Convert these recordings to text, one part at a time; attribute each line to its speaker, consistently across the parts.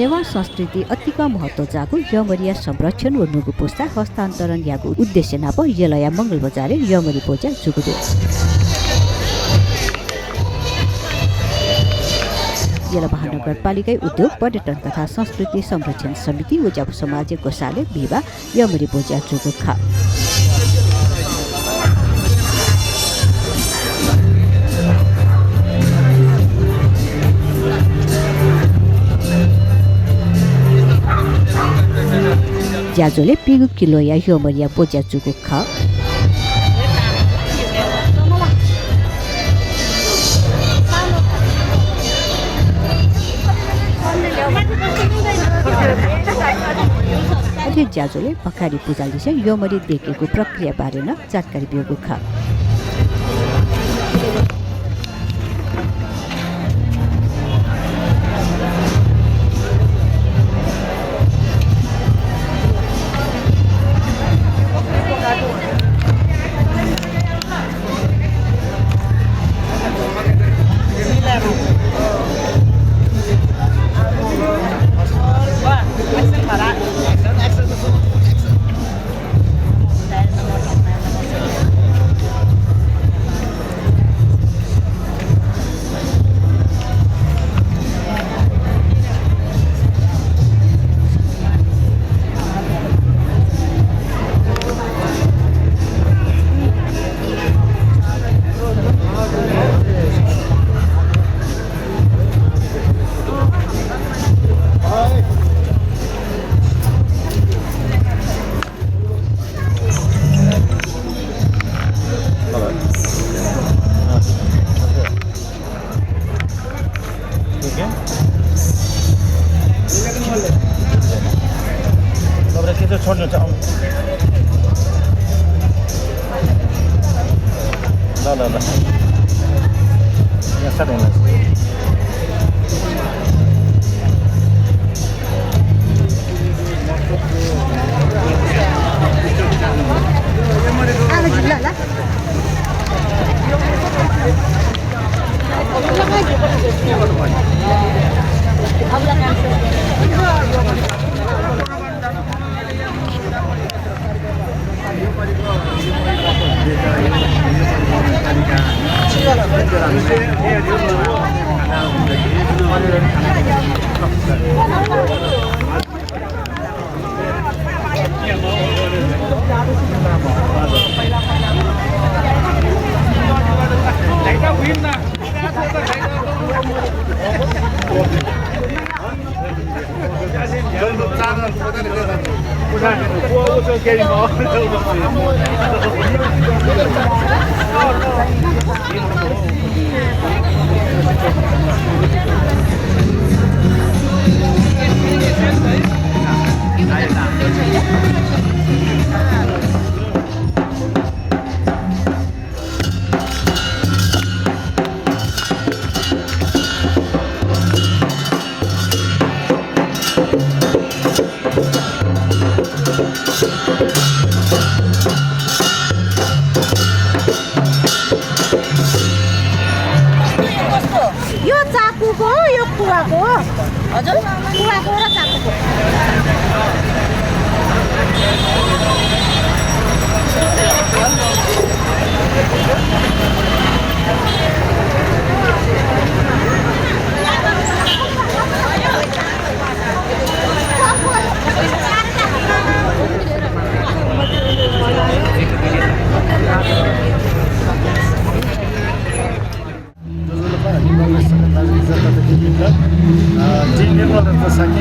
Speaker 1: नेवार संस्कृति अतिका महत्व जागु यमरिया संरक्षण व नुगु पुस्ता हस्तान्तरण यागु उद्देश्य नाप यलया मंगल बजारे यमरी पूजा जुगुदु यला महानगरपालिका उद्योग पर्यटन तथा संस्कृति संरक्षण समिति उजाप समाज गोसाले बिवा यमरी पूजा जुगु खा ज्याजोले पिगु किलो या यमरिया पूजा जुगु खा अझै ज्याजोले पखारी पूजाले चाहिँ यमरी देखेको प्रक्रिया बारेमा जानकारी दिएको खा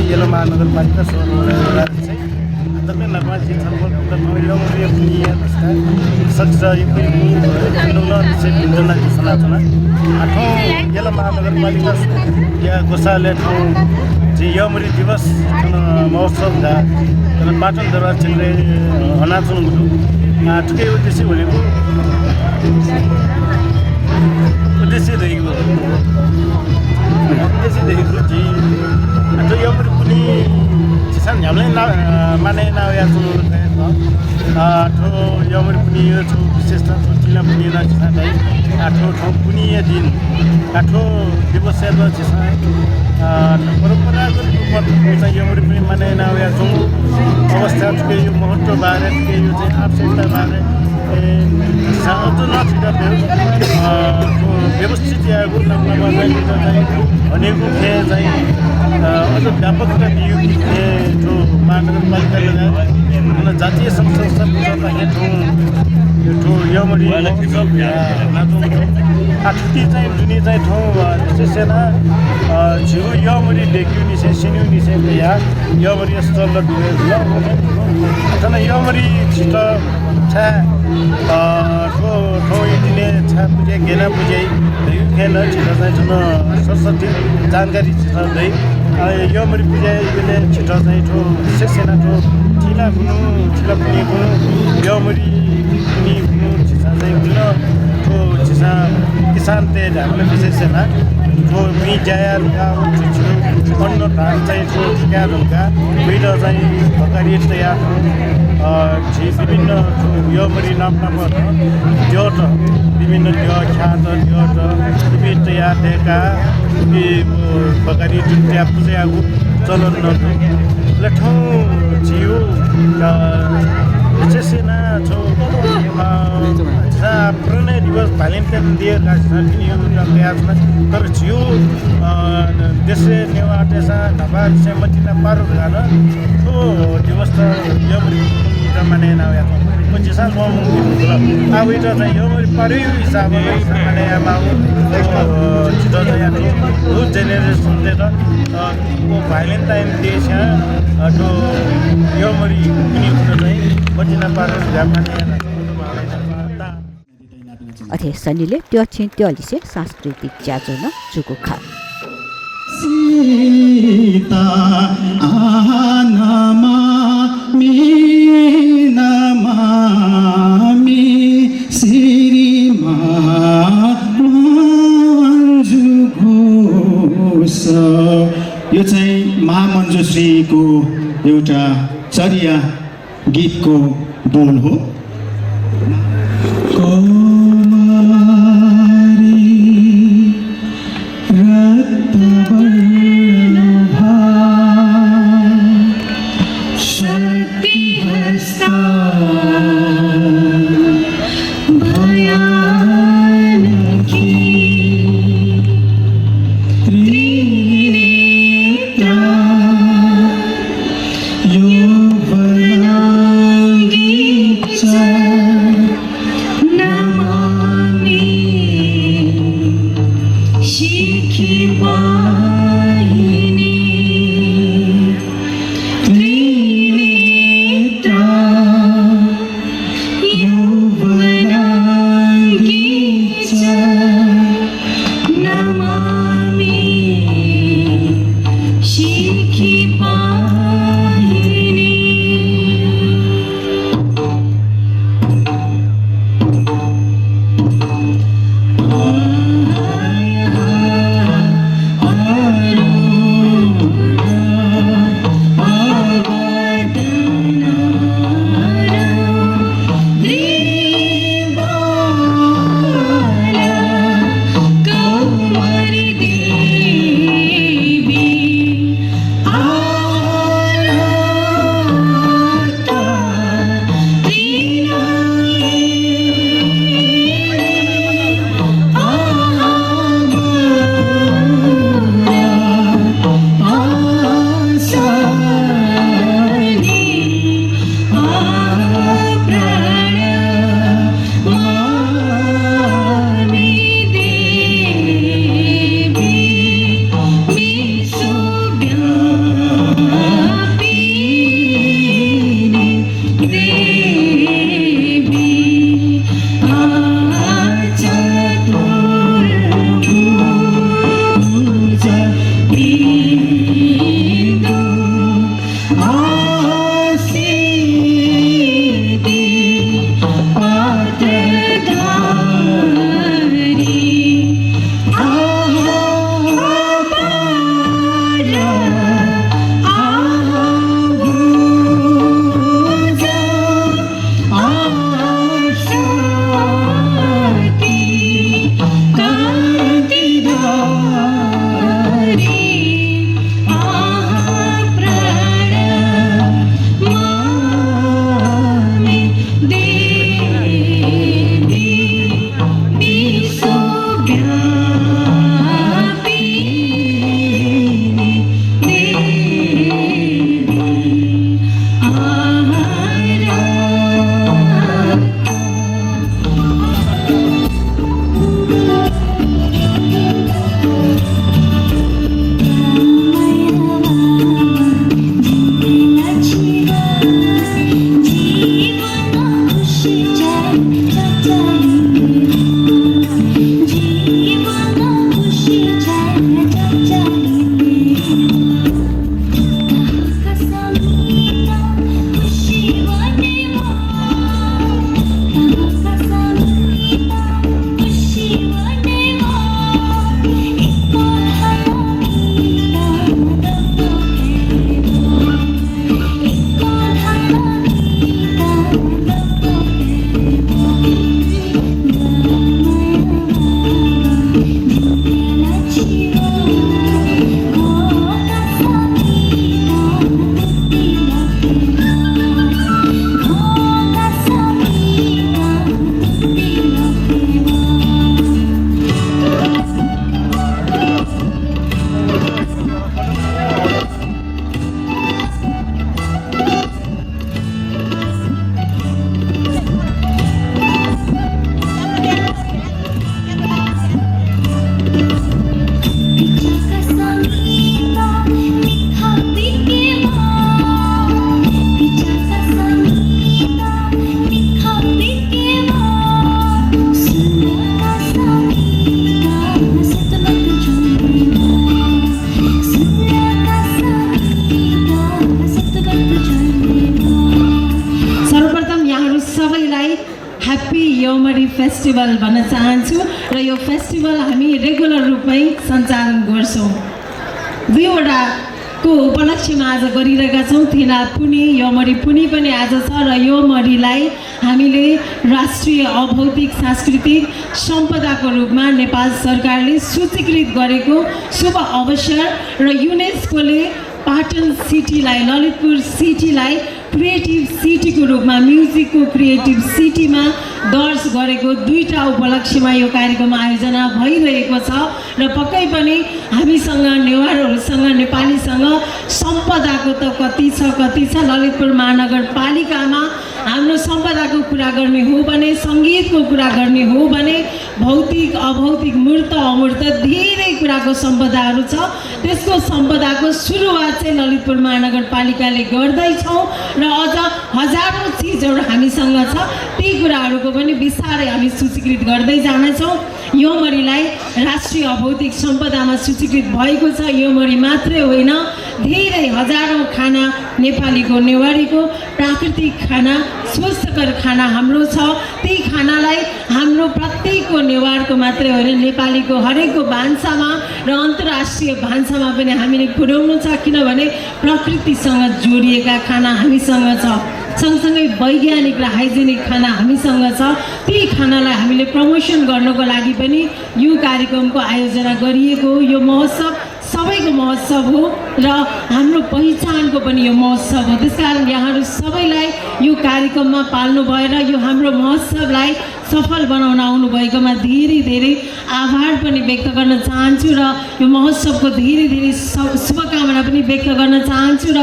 Speaker 2: यला महानगरपालिका सहरबाट चाहिँ एकदमै लगातार छलफल यला महानगरपालिका या गोसाले ठाउँ चाहिँ यमरी दिवस महोत्सव दा पाटन दरबार चेंग्रे अनाचन गुरु ठुकै उद्देश्य भनेको उद्देश्य रहेको जी तो यमरी पनि चिसान हामीले माने नाया ठो यमरी पनि यो छु विशेषता जिल्ला पनि ना चिसान आठो ठाउँ पनि दिन आठो दिवस चिसान परम्परागत रूपमा चाहिँ यमरी पनि मानेन या छौँ अवस्था के यो महत्त्व बारे के यो चाहिँ आवश्यकता बारे अझ नछिटा व्यवस्थित या गुणमा चाहिँ भनेको खे चाहिँ अझ व्यापकता दियो कि जो महानगरपालिकाले जातीय संसद ठाउँ यमरी आठुटी चाहिँ जुनी चाहिँ ठाउँ विशेषण झिउ यमरी डेक्युनी से सिन्युनी से या यमरी स्थल ल यमरी छिट छा ठाउँ दिने छा पुजे गेना पुजे खेल छिट चाहिँ ठुलो सरस्वती जानकारी छिट्दै यमरी पुजे यसले छिट चाहिँ ठो विशेषण ठो ठिला गुनु ठिला पुने गुनु यमरी पुनी गुनु छिसा चाहिँ गुनु ठो छिसा किसान ते हामीले विशेषण ठो मी जाया रुका अन्न धान चाहिँ ठो ठिका रुका विड चाहिँ भकारी तयार विभिन्न यमरी नाम ड्योट विभिन्न ख्यात ड्योट विभिन्न तयार ढेका भकारी जुन त्यहाँ पूजा चलन ठाउँ झिउ विशेषण छौ पुरानै दिवस भ्यालेन्टाइन डे तर झिउ देशे नेवा देशा नभा मचिना पारो गान ठो दिवस त यमरी माने नाया पछि साल अब इटा चाहिँ यमरी पारै हिसाबले माने छिटो चाहिँ न्यू जेनेरेसन दिएर भ्यालेन्टाइन डे छ तो यमरी पनि चाहिँ मचिना पारो माने
Speaker 1: अथे सनीले त्यो छिन त्यो लिसे सांस्कृतिक ज्याजोन चुको खा
Speaker 3: सीता आनमा मीनामामी श्रीमा मञ्जु घोष यो चाहिँ महामञ्जुश्रीको एउटा चर्या गीतको बोल हो।
Speaker 4: ह्याप्पी योमरी फेस्टिभल भन्न चाहन्छु र यो फेस्टिभल हामी रेगुलर रूपमै सञ्चालन गर्छौँ। दुईवटाको उपलक्ष्यमा आज गरिरहेका छौँ। थिना पुनी योमरी पुनी पनि आज छ र योमरीलाई हामीले राष्ट्रिय अभौतिक सांस्कृतिक सम्पदाको रूपमा नेपाल सरकारले सूचीकृत गरेको शुभ अवसर र युनेस्कोले पाटन सिटीलाई ललितपुर सिटीलाई क्रिएटिभ सिटीको रूपमा म्युजिकको क्रिएटिभ सिटीमा दर्ज गरेको दुईटा उपलक्ष्यमा यो कार्यक्रम आयोजना भइरहेको छ र पक्कै पनि हामीसँग नेवारहरूसँग नेपालीसँग सम्पदाको त कति छ ललितपुर महानगरपालिकामा हाम्रो सम्पदाको कुरा गर्ने हो भने सङ्गीतको कुरा गर्ने हो भने भौतिक अभौतिक मूर्त अमूर्त धेरै कुराको सम्पदाहरू छ। त्यसको सम्पदाको सुरुवात चाहिँ ललितपुर महानगरपालिकाले गर्दैछौँ र अझ हजारौँ चिजहरू हामीसँग छ। ती कुराहरूको पनि बिस्तारै हामी सूचीकृत गर्दै जानेछौँ। योमरीलाई राष्ट्रिय अभौतिक सम्पदामा सूचीकृत भएको छ। योमरी मात्रै होइन, धेरै हजारौँ खाना नेपालीको नेवारीको प्राकृतिक खाना स्वस्थकर खाना हाम्रो छ। ती खानालाई हाम्रो प्रत्येकको नेवारको मात्रै होइन, नेपालीको हरेकको भान्सामा र अन्तर्राष्ट्रिय भान्सामा पनि हामीले पुर्याउनु छ, किनभने प्रकृतिसँग जोडिएका खाना हामीसँग छ। सँगसँगै वैज्ञानिक र हाइजेनिक खाना हामीसँग छ। ती खानालाई हामीले प्रमोसन गर्नको लागि पनि यो कार्यक्रमको आयोजना गरिएको। यो महोत्सव सबैको महोत्सव हो र हाम्रो पहिचानको पनि यो महोत्सव हो। त्यसकारण यहाँहरू सबैलाई यो कार्यक्रममा पाल्नु भएर यो हाम्रो महोत्सवलाई सफल बनाउन आउनुभएकोमा धेरै धेरै आभार पनि व्यक्त गर्न चाहन्छु र यो महोत्सवको धेरै धेरै शुभकामना पनि व्यक्त गर्न चाहन्छु र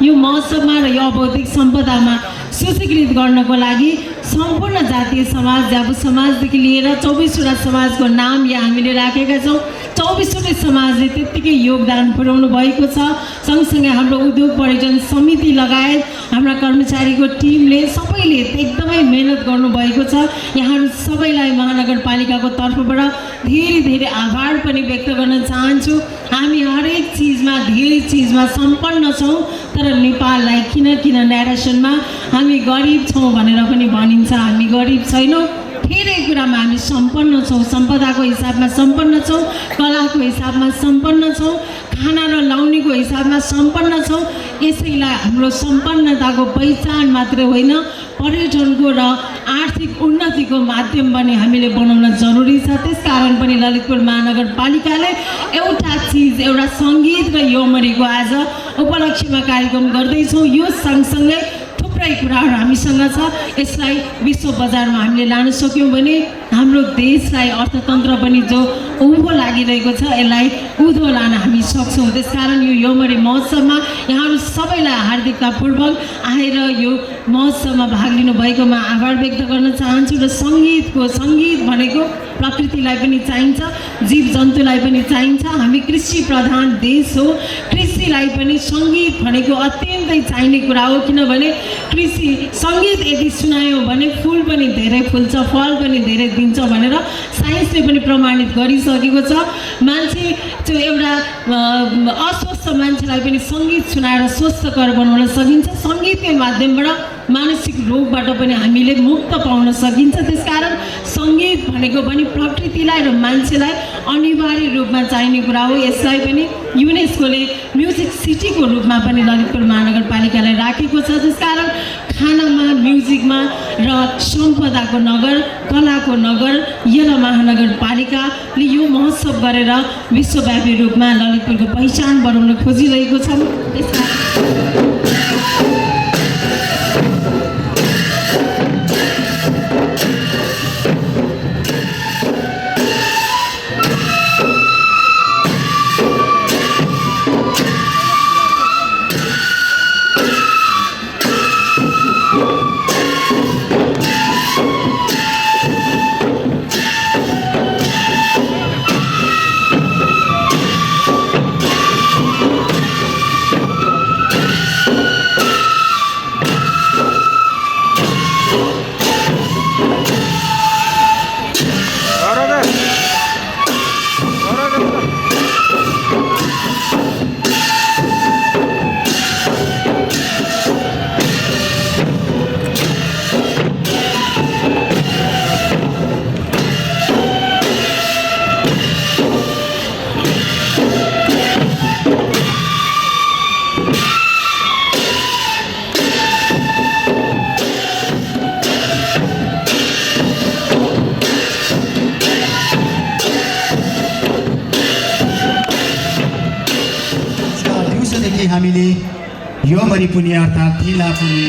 Speaker 4: यो महोत्सवमा र यो अभौतिक सम्पदामा सूचीकृत गर्नको लागि सम्पूर्ण जातीय समाज जाबु समाजदेखि लिएर 24वटा समाजको नाम यहाँ हामीले राखेका छौँ। 24वटै समाजले त्यत्तिकै योगदान पुर्याउनु भएको छ। सँगसँगै हाम्रो उद्योग पर्यटन समिति लगायत हाम्रा कर्मचारीको टिमले सबैले एकदमै मेहनत गर्नुभएको छ। यहाँहरू सबैलाई महानगरपालिकाको तर्फबाट धेरै धेरै आभार पनि व्यक्त गर्न चाहन्छु। हामी हरेक चिजमा धेरै चिजमा सम्पन्न छौँ, तर नेपाललाई किन न्यारेसनमा हामी गरिब छौँ भनेर पनि भनिन्छ। हामी गरिब छैनौँ, धेरै कुरामा हामी सम्पन्न छौँ। सम्पदाको हिसाबमा सम्पन्न छौँ, कलाको हिसाबमा सम्पन्न छौँ, खाना र लाउनेको हिसाबमा सम्पन्न छौँ। यसैलाई हाम्रो सम्पन्नताको पहिचान मात्रै होइन, पर्यटनको र आर्थिक उन्नतिको माध्यम पनि हामीले बनाउन जरुरी छ। त्यसकारण पनि ललितपुर महानगरपालिकाले एउटा सङ्गीत र योमरीको आज उपलक्ष्यमा कार्यक्रम गर्दैछौँ। यो सँगसँगै थुप्रै कुराहरू हामीसँग छ। यसलाई विश्व बजारमा हामीले लान सक्यौँ भने हाम्रो देशलाई अर्थतन्त्र पनि जो उँभो लागिरहेको छ यसलाई उँधो लान हामी सक्छौँ। त्यसकारण यो योमरी महोत्सवमा यहाँहरू सबैलाई हार्दिकतापूर्वक आएर यो महोत्सवमा भाग लिनुभएकोमा आभार व्यक्त गर्न चाहन्छु। र सङ्गीत भनेको प्रकृतिलाई पनि चाहिन्छ, जीव जन्तुलाई पनि चाहिन्छ। हामी कृषि प्रधान देश हो, कृषिलाई पनि सङ्गीत भनेको अत्यन्तै चाहिने कुरा हो। किनभने सङ्गीत यदि सुनायो भने फुल पनि धेरै फुल्छ, फल पनि धेरै दिन्छ भनेर साइन्सले पनि प्रमाणित गरिसकेको छ। मान्छे त्यो एउटा अस्वस्थ मान्छेलाई पनि सङ्गीत सुनाएर स्वस्थकर बनाउन सकिन्छ। सङ्गीतकै माध्यमबाट मानसिक रोगबाट पनि हामीले मुक्त पाउन सकिन्छ। त्यसकारण सङ्गीत भनेको पनि प्रकृतिलाई र मान्छेलाई अनिवार्य रूपमा चाहिने कुरा हो। यसलाई पनि युनेस्कोले म्युजिक सिटीको रूपमा पनि ललितपुर महानगरपालिकालाई राखेको छ। त्यसकारण खानामा, म्युजिकमा र सम्पदाको नगर, कलाको नगर यला महानगरपालिकाले यो महोत्सव गरेर विश्वव्यापी रूपमा ललितपुरको पहिचान बनाउन खोजिरहेको छ।
Speaker 3: हामीले यमरी पुनि अर्थात् थिला पुनि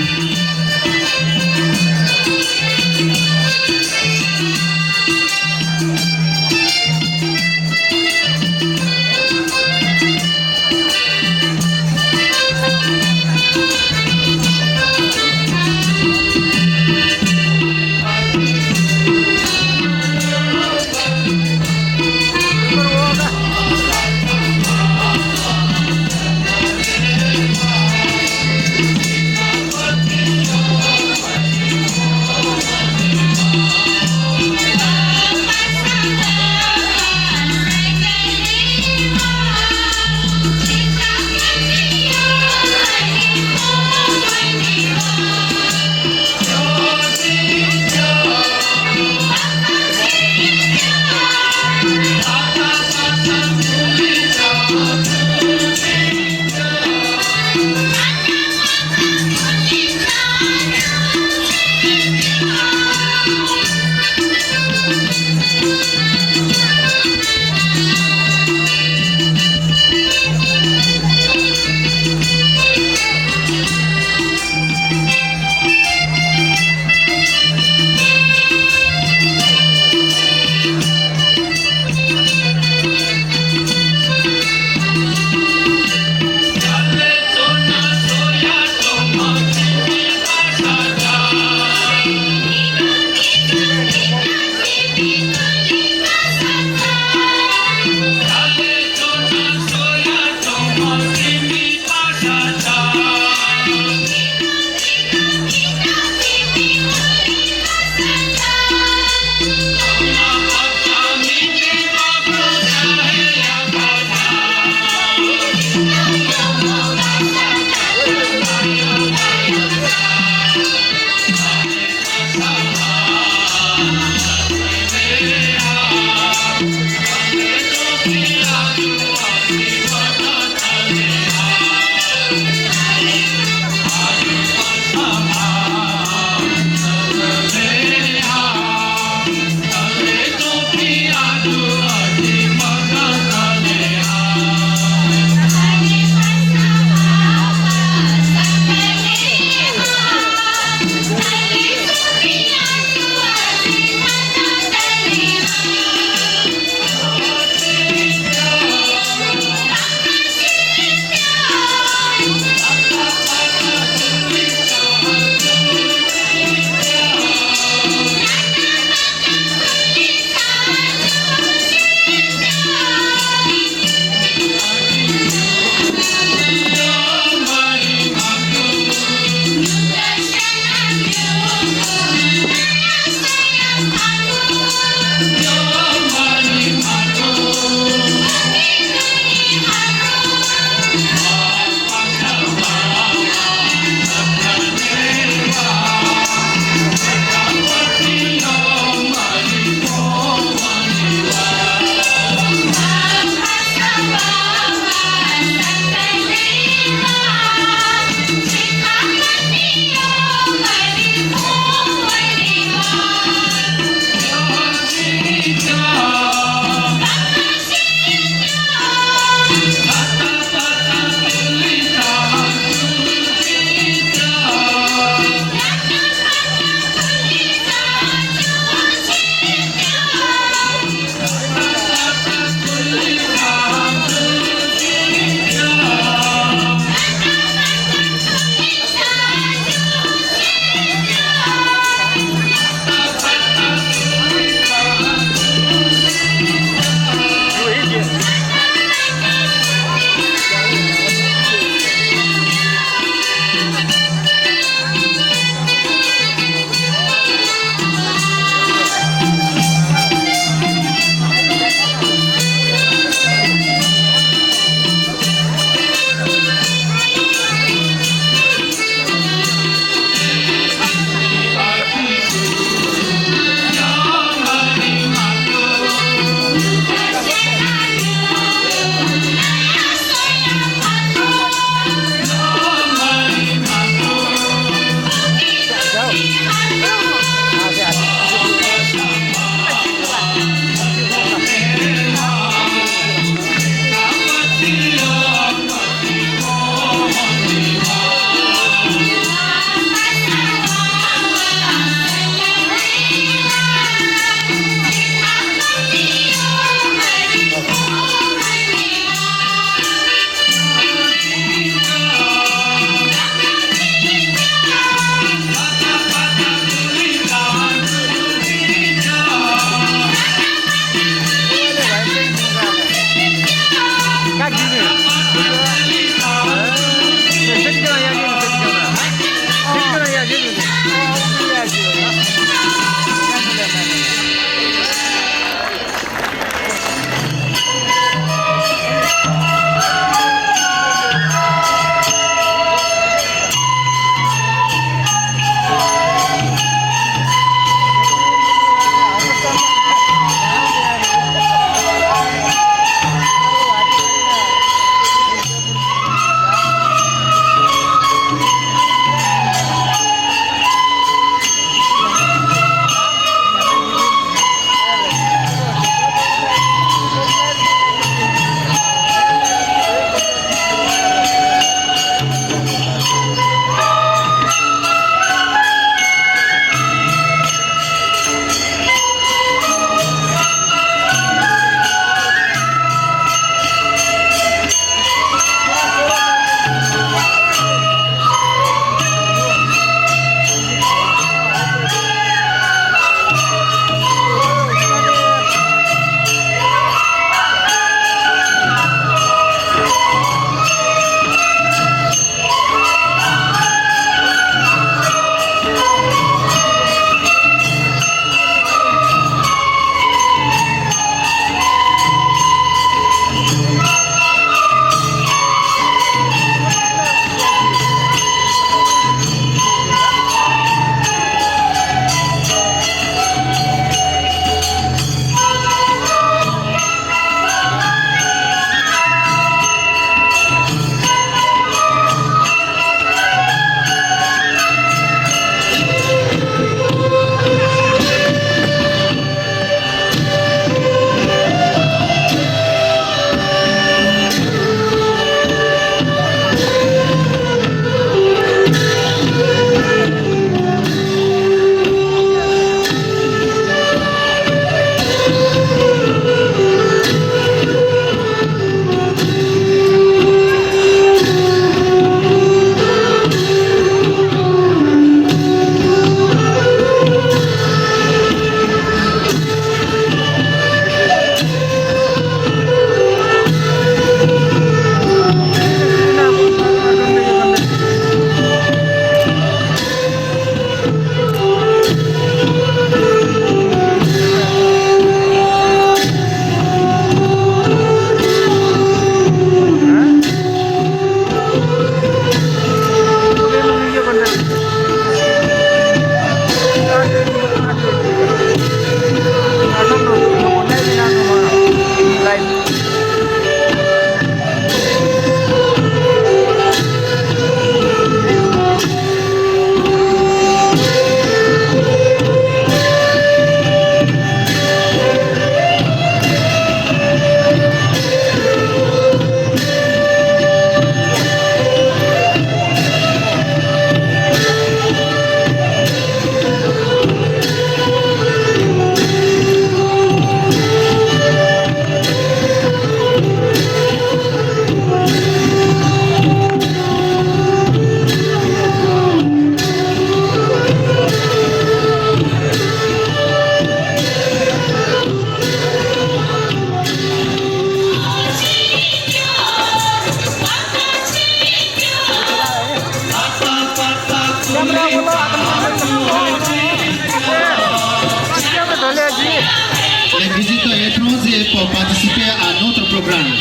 Speaker 5: Les visiteurs étrangers pour participer à notre programme.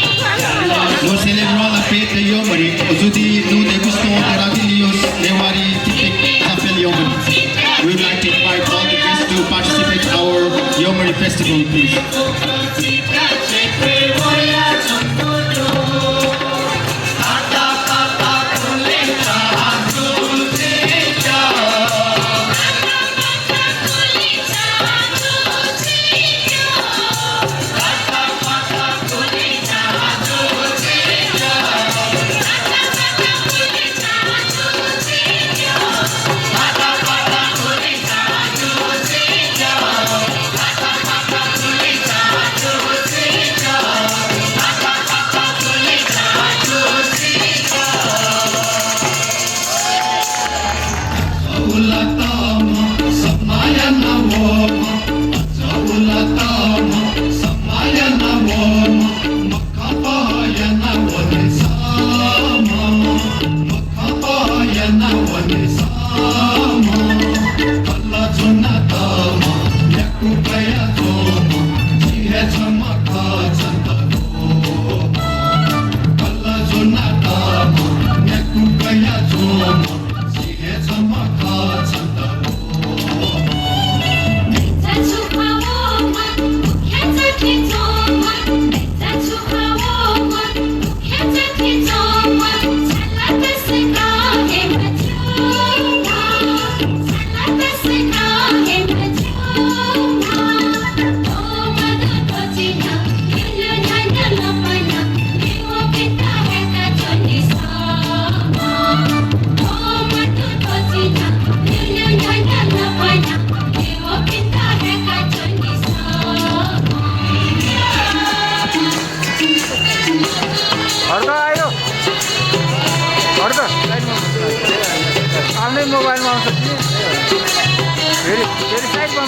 Speaker 5: Nous célébrons la fête de Yomori. Aujourd'hui, nous dégustons des ravilios Newari typiques appellent Yomori. We would like to invite all the guests to participate in our Yomori festival, please.
Speaker 6: मोबाइलमा आउँछ फेरि साइडमा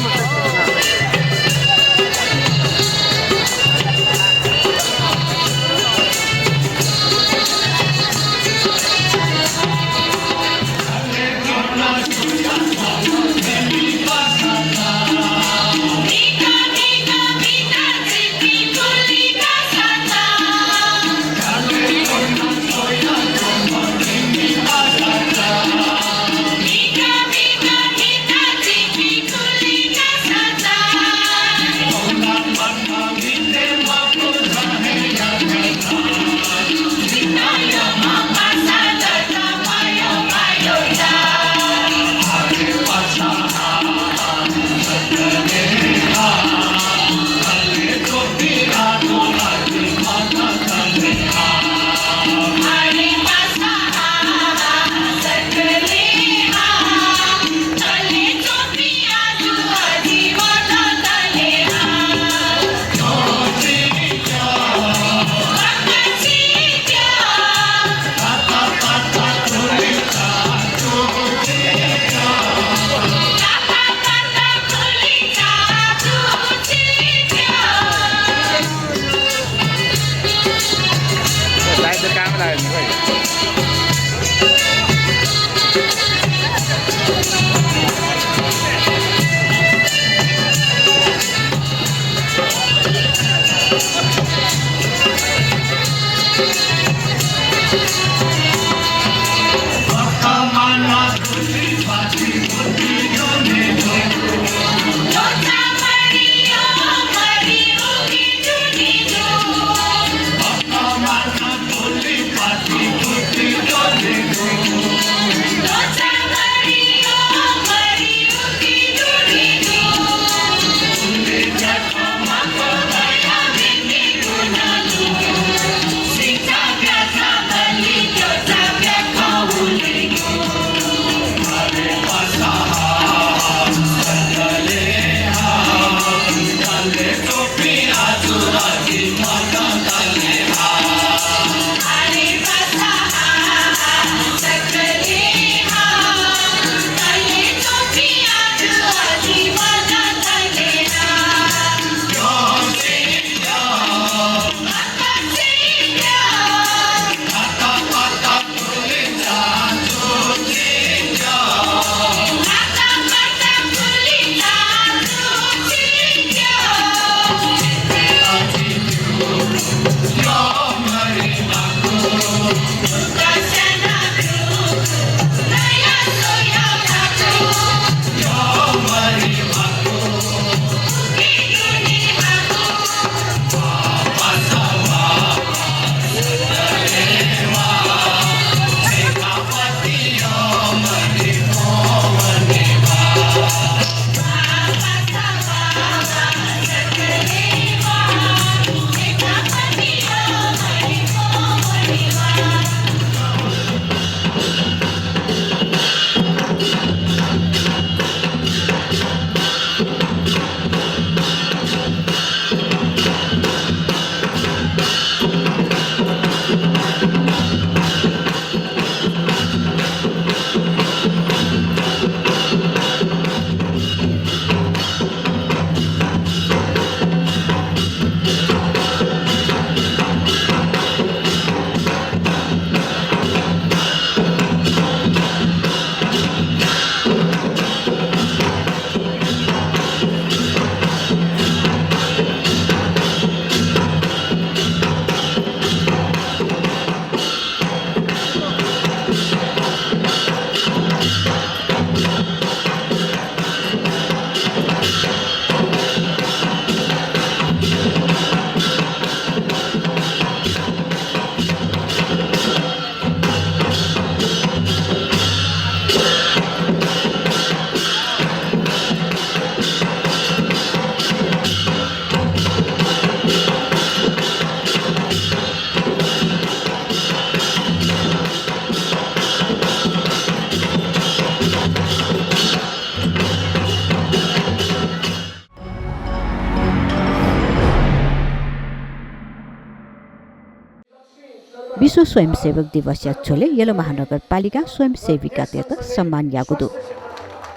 Speaker 1: विश्व स्वयंसेवक दिवस याच्छोले yellow महानगरपालिका स्वयंसेविका तेत सम्मान यागुदु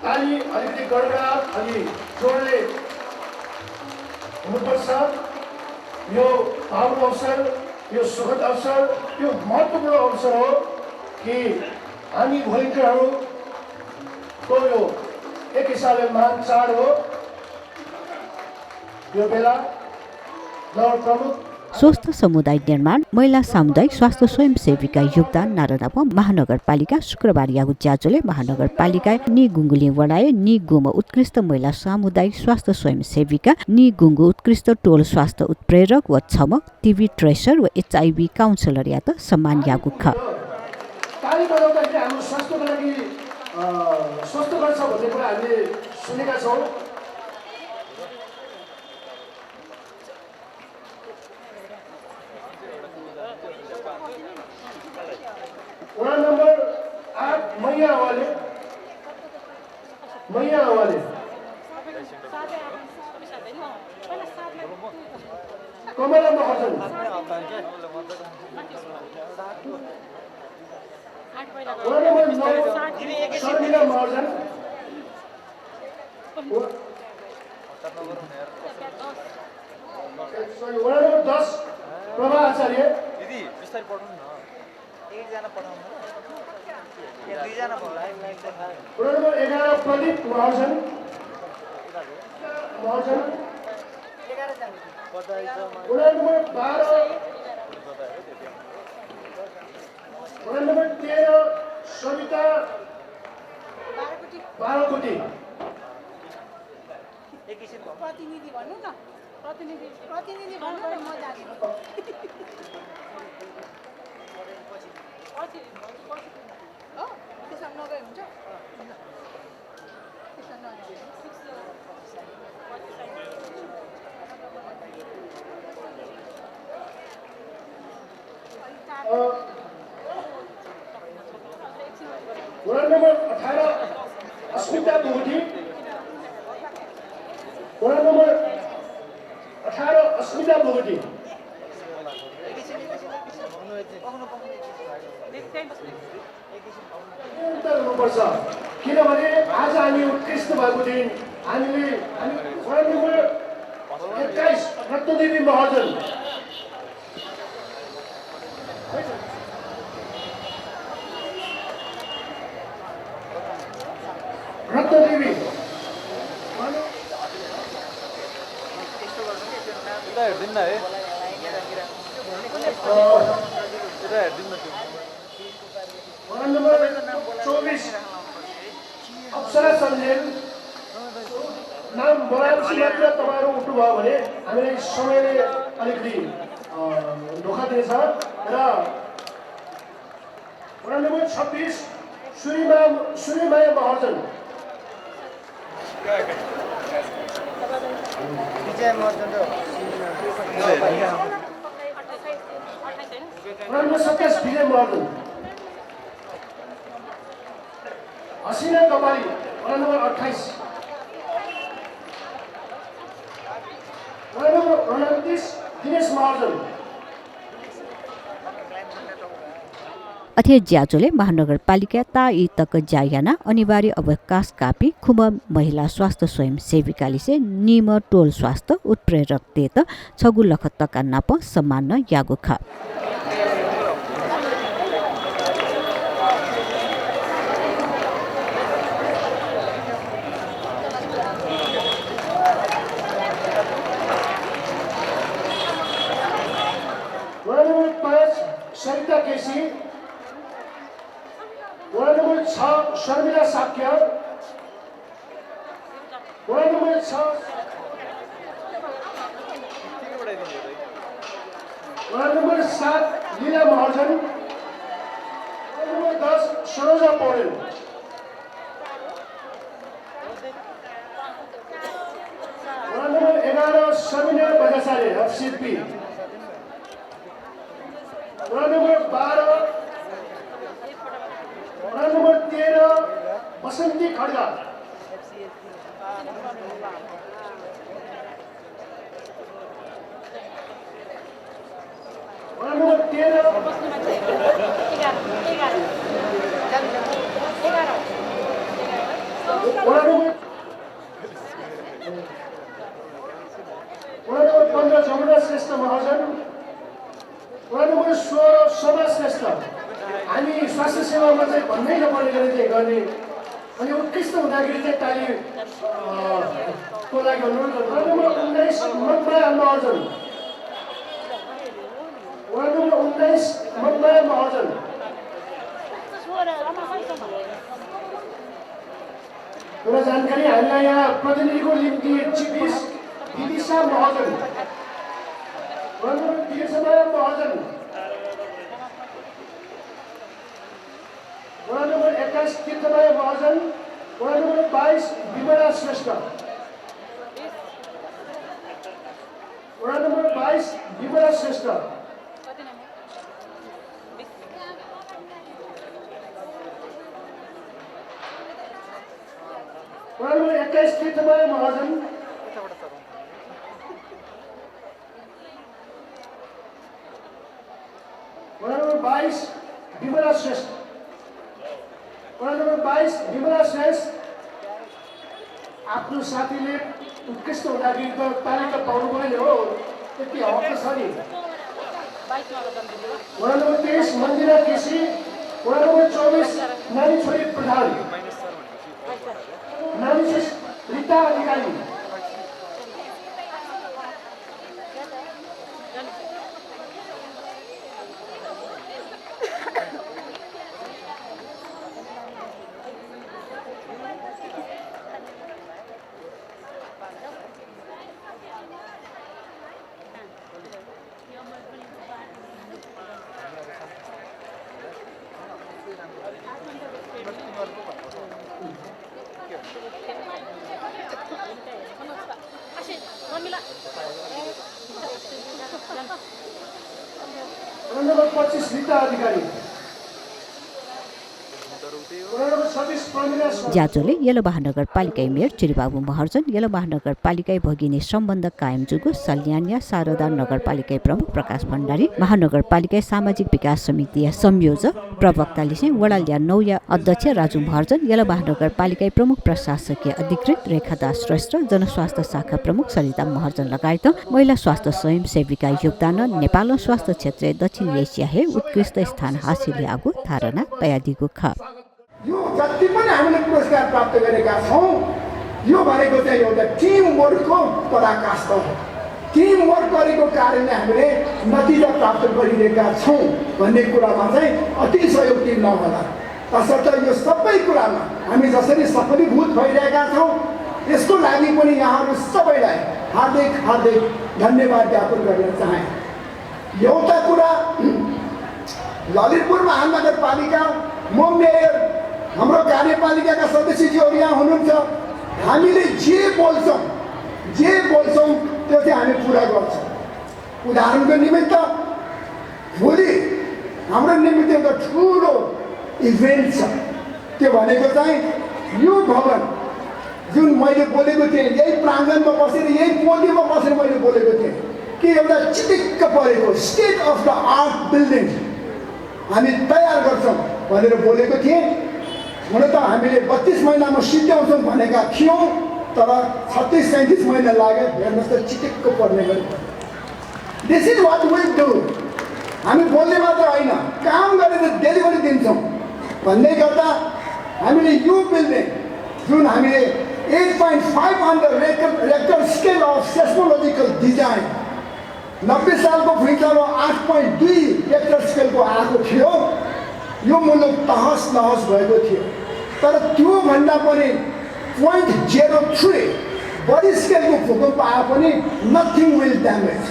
Speaker 7: ताली अलिकति गडगडाट अनि जोडले हुनुपर्छ। यो पावन अवसर, यो सुखद अवसर, यो महत्त्वपूर्ण अवसर हो कि हामी भोलिन्टियरहरूको यो एक हिसाबले महान चाड हो। यो बेला नगर प्रमुख
Speaker 1: स्वस्थ समुदाय निर्माण महिला सामुदायिक स्वास्थ्य स्वयंसेविका योगदान नारायणप महानगरपालिका शुक्रबार यागु ज्याजोले महानगरपालिका नि गुङ्गुली वडाए नि गुम उत्कृष्ट महिला सामुदायिक स्वास्थ्य स्वयंसेविका नि गुङ्गु उत्कृष्ट टोल स्वास्थ्य उत्प्रेरक व छमक टिभी ट्रेसर व HIV काउन्सिलर यात सम्मान यागु ख
Speaker 7: ताली बजाउँदाखेरि हाम्रो स्वास्थ्यको लागि स्वस्थ गर्छ भन्ने कुरा हामीले सुनेका छौँ। वडा नम्बर 8 मैया आवाले कमला महाजन वडा नम्बर 9 शर्मिला महाजन वडा नम्बर 10 प्रभा आचार्य
Speaker 6: दिदी बिस्तारै पढाउनु न एकजना पढाउनु न दुईजना पढाउनु
Speaker 7: वडा नम्बर 11 प्रदीप महाजन वडा नम्बर 12 वडा नम्बर 13 सविता बालकोटी
Speaker 8: प्रतिनिधि भन्नु न प्रतिनिधि भन्नु न म जान्छु हो त्यसमा नगए हुन्छ
Speaker 7: वडा नम्बर 18 अस्मिता बोगटी वडा नम्बर 18 अस्मिता बोगटी हुनुपर्छ किनभने आज हामी उत्कृष्ट भएको दिन हामीले वडा नम्बर 21 रत्नदेवी महाजन रत्नदेवी
Speaker 6: हेर्दिन है
Speaker 7: वडा नम्बर 24 अप्सरा सन्जेल नाम बोलाएपछि मात्र तपाईँहरू उठ्नुभयो भने हामीलाई समयले अलिकति धोका दिनेछ र वडा नम्बर 26 सूर्यमाया महाजन
Speaker 6: विजय महर्जन
Speaker 7: वडा नम्बर 27 विजय महर्जन हसिना कपाली वडा नम्बर 28 वडा नम्बर 29 दिनेश महाजन
Speaker 1: अथे ज्याजोले महानगरपालिका ता इ तक जायाना अनिवार्य अवकाश कापी खुम महिला स्वास्थ्य स्वयंसेविकाले से निम टोल स्वास्थ्य उत्प्रेरक देत छगु लखतका नाप सम्मान यागु ख
Speaker 7: वडा नम्बर 5 सरिता केसी वडा नम्बर 6 शर्मिला साक्य वडा नम्बर 6 वडा नम्बर 7 लीला महाजन वडा नम्बर 10 सरोजा पौडेल वडा नम्बर 11 समिना बजासाले एफसीपी वडा नम्बर 12 वडा नम्बर 13 बसन्ती खड्गा वडा नम्बर 13 श्रेष्ठ महाजन, वडा नम्बर 16 शोभा श्रेष्ठ, हामी स्वास्थ्य सेवामा चाहिँ भन्नै नपर्ने गरी चाहिँ गर्ने अनि उत्कृष्ट हुँदाखेरि चाहिँ ताली को लागि अनुरोध गर्छु। वडा नम्बर 19 मनमाया महाजन, वडा नम्बर 19 मनमाया महाजन, एउटा जानकारी हामीलाई यहाँ प्रतिनिधिको निम्ति चिपिस दिदिसा महाजन, वडा नम्बर 13 महाजन, वडा नम्बर 21 तीर्थमाया महाजन, वडा नम्बर 22 विमला श्रेष्ठ, वडा नम्बर 22 विमला श्रेष्ठ, वडा नम्बर 21 तीर्थमाया महाजन, वडा नम्बर 22 विमला श्रेष्ठ, वडा नम्बर 22 विमला श्रेष्ठ आफ्नो साथीले उत्कृष्ट हुँदाखेरि त ताली त पाउनुभयो नि हो, त्यति हक छ नि। वडा नम्बर 23 मन्दिरा केसी, वडा नम्बर 24 नानी छोरी प्रधान, नानी छोरी रिता अधिकारी, वडा नम्बर 25 रिता अधिकारी, वडा नम्बर 26 प्रमिला
Speaker 1: ज्याजोले येलो महानगरपालिका मेयर चिरीबाबु महर्जन, येलो महानगरपालिका भगिनी सम्बन्ध कायम जुगु सल्यान्या शारदा नगरपालिका प्रमुख प्रकाश भण्डारी, महानगरपालिका सामाजिक विकास समिति संयोजक प्रवक्ता लिसे वडालिया नौया अध्यक्ष राजु महर्जन, येलो महानगरपालिका प्रमुख प्रशासकीय अधिकृत रेखादास श्रेष्ठ, जनस्वास्थ्य शाखा प्रमुख सरिता महर्जन लगायत महिला स्वास्थ्य स्वयंसेविका योगदान नेपाल स्वास्थ्य क्षेत्र दक्षिण एसिया हे उत्कृष्ट स्थान हासिल आगो धारणा तयारीको ख।
Speaker 7: यो जति पनि हामीले पुरस्कार प्राप्त गरेका छौँ यो भनेको चाहिँ एउटा टिम वर्कको पराकाष्ठा हो। टिम वर्क गरेको कारणले हामीले नतिजा प्राप्त गरिरहेका छौँ भन्ने कुरामा चाहिँ अति सहयोगी नहोला। तसर्थ यो सबै कुरामा हामी जसरी सफलीभूत भइरहेका छौँ यसको लागि पनि यहाँहरू सबैलाई हार्दिक हार्दिक धन्यवाद ज्ञापन गर्न चाहे। एउटा कुरा ललितपुर महानगरपालिका म मेयर हाम्रो कार्यपालिकाका सदस्यज्यूहरू यहाँ हुनुहुन्छ, हामीले जे बोल्छौँ त्यो चाहिँ हामी पुरा गर्छौँ। उदाहरणको निमित्त भोलि हाम्रो निमित्त एउटा ठुलो इभेन्ट छ, त्यो भनेको चाहिँ यो भवन जुन मैले बोलेको थिएँ यही प्राङ्गणमा बसेर यही पोडियममा बसेर मैले बोलेको थिएँ कि एउटा चिटिक्क परेको state of the art building हामी तयार गर्छौँ भनेर बोलेको थिएँ। हुन त हामीले 32 महिनामा सिद्ध्याउँछौँ भनेका थियौँ, तर 36-37 महिना लाग्यो। हेर्नुहोस् त चिटिक्क पर्ने गरी। This is what we do. हामी बोल्ने मात्र होइन, काम गरेर डेलिभरी दिन्छौँ भन्दै गर्दा हामीले यो बिल्डिङ जुन हामीले 8.5 on the Richter scale of seismological design 90 सालको भुइँचालो 8.2 रेक्टर स्केलको आएको थियो। यो मुलुक तहस नहस भएको थियो, तर त्योभन्दा पनि 0.03 बढी स्केलको भूकम्प आए पनि नथिङ विल ड्यामेज।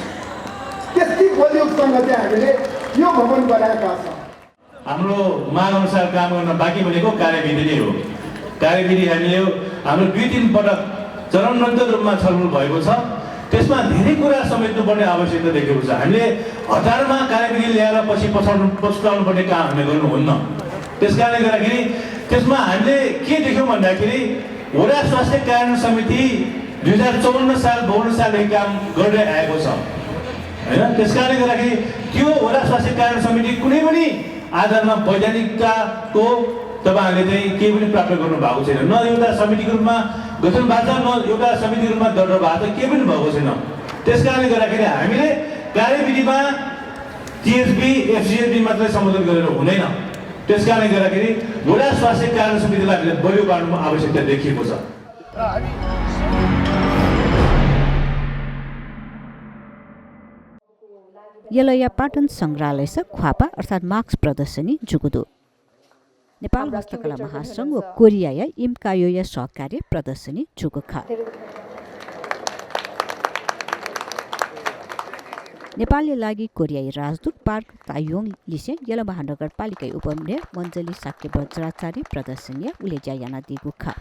Speaker 7: त्यति बलियोसँग चाहिँ हामीले यो भवन बनाएका छौँ।
Speaker 9: हाम्रो मागअनुसार काम गर्न बाँकी भनेको कार्यविधि नै हो। कार्यविधि हामीले हाम्रो 2-3 पटक चरणबद्ध रूपमा छलफल भएको छ। त्यसमा धेरै कुरा समेट्नुपर्ने आवश्यकता देखेको छ। हामीले हतारमा कार्यविधि ल्याएर पछि पछुताउनु पर्ने काम हामीले गर्नुहुन्न। त्यसकारणले गर्दाखेरि त्यसमा हामीले के देख्यौँ भन्दाखेरि वडा स्वास्थ्य कार्यान्वयन समिति 2054 साल 52 सालदेखि काम गर्दै आएको छ हैन। त्यसकारणले गर्दाखेरि त्यो वडा स्वास्थ्य कार्यान्वयन समिति कुनै पनि आधारमा वैधानिकताको तपाईहरुले चाहिँ केही पनि प्राप्त गर्नु भएको छैन। न एउटा समितिको रूपमा गठन भएको छ, न एउटा समितिको रूपमा दर्ता भएको छ, केही पनि भएको छैन। त्यसकारणले गर्दाखेरि हामीले कार्यविधिमा टिएसबी एफसिएसबी मात्रै सम्बोधन गरेर हुँदैन। त्यसकारणले गर्दाखेरि वडा स्वास्थ्य कार्य समितिलाई हामीले बलियो पार्नुमा आवश्यकता देखिएको छ।
Speaker 1: यलया पाटन सङ्ग्रहालय छ ख्वापा अर्थात् मार्क्स प्रदर्शनी जुगुदो नेपाल हस्तकला महासङ्घ व कोरियाया इम्कायोया सहकार्य प्रदर्शनी जुगुखा नेपालले लागि कोरियाई राजदूत पार्क तायोङ लिसे यला महानगरपालिका उपमेयर मञ्जली साक्य वज्राचार्य प्रदर्शनी उलेजा याना दिगुखा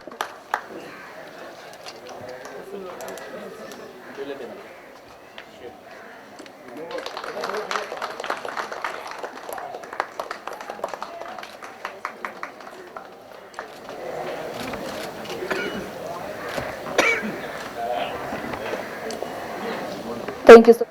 Speaker 10: Thank you, sir.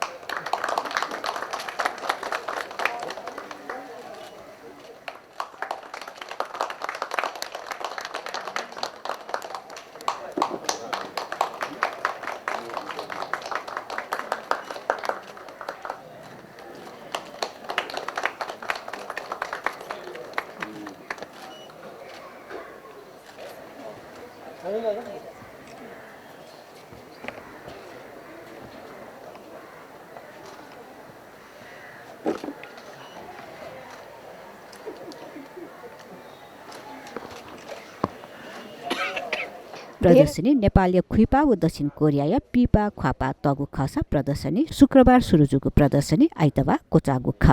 Speaker 1: प्रदर्शनी नेपालीय खुइपा व दक्षिण कोरियाया पिपा ख्वापा तगु खसा प्रदर्शनी शुक्रबार सुरुजुको प्रदर्शनी आइतबार कोचागु ख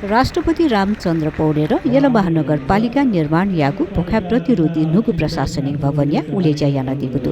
Speaker 1: राष्ट्रपति रामचन्द्र पौडेल यला महानगरपालिका निर्माण यागु पोखा प्रतिरोधी नुगु प्रशासनिक भवन या उलेजा याना दिगुदु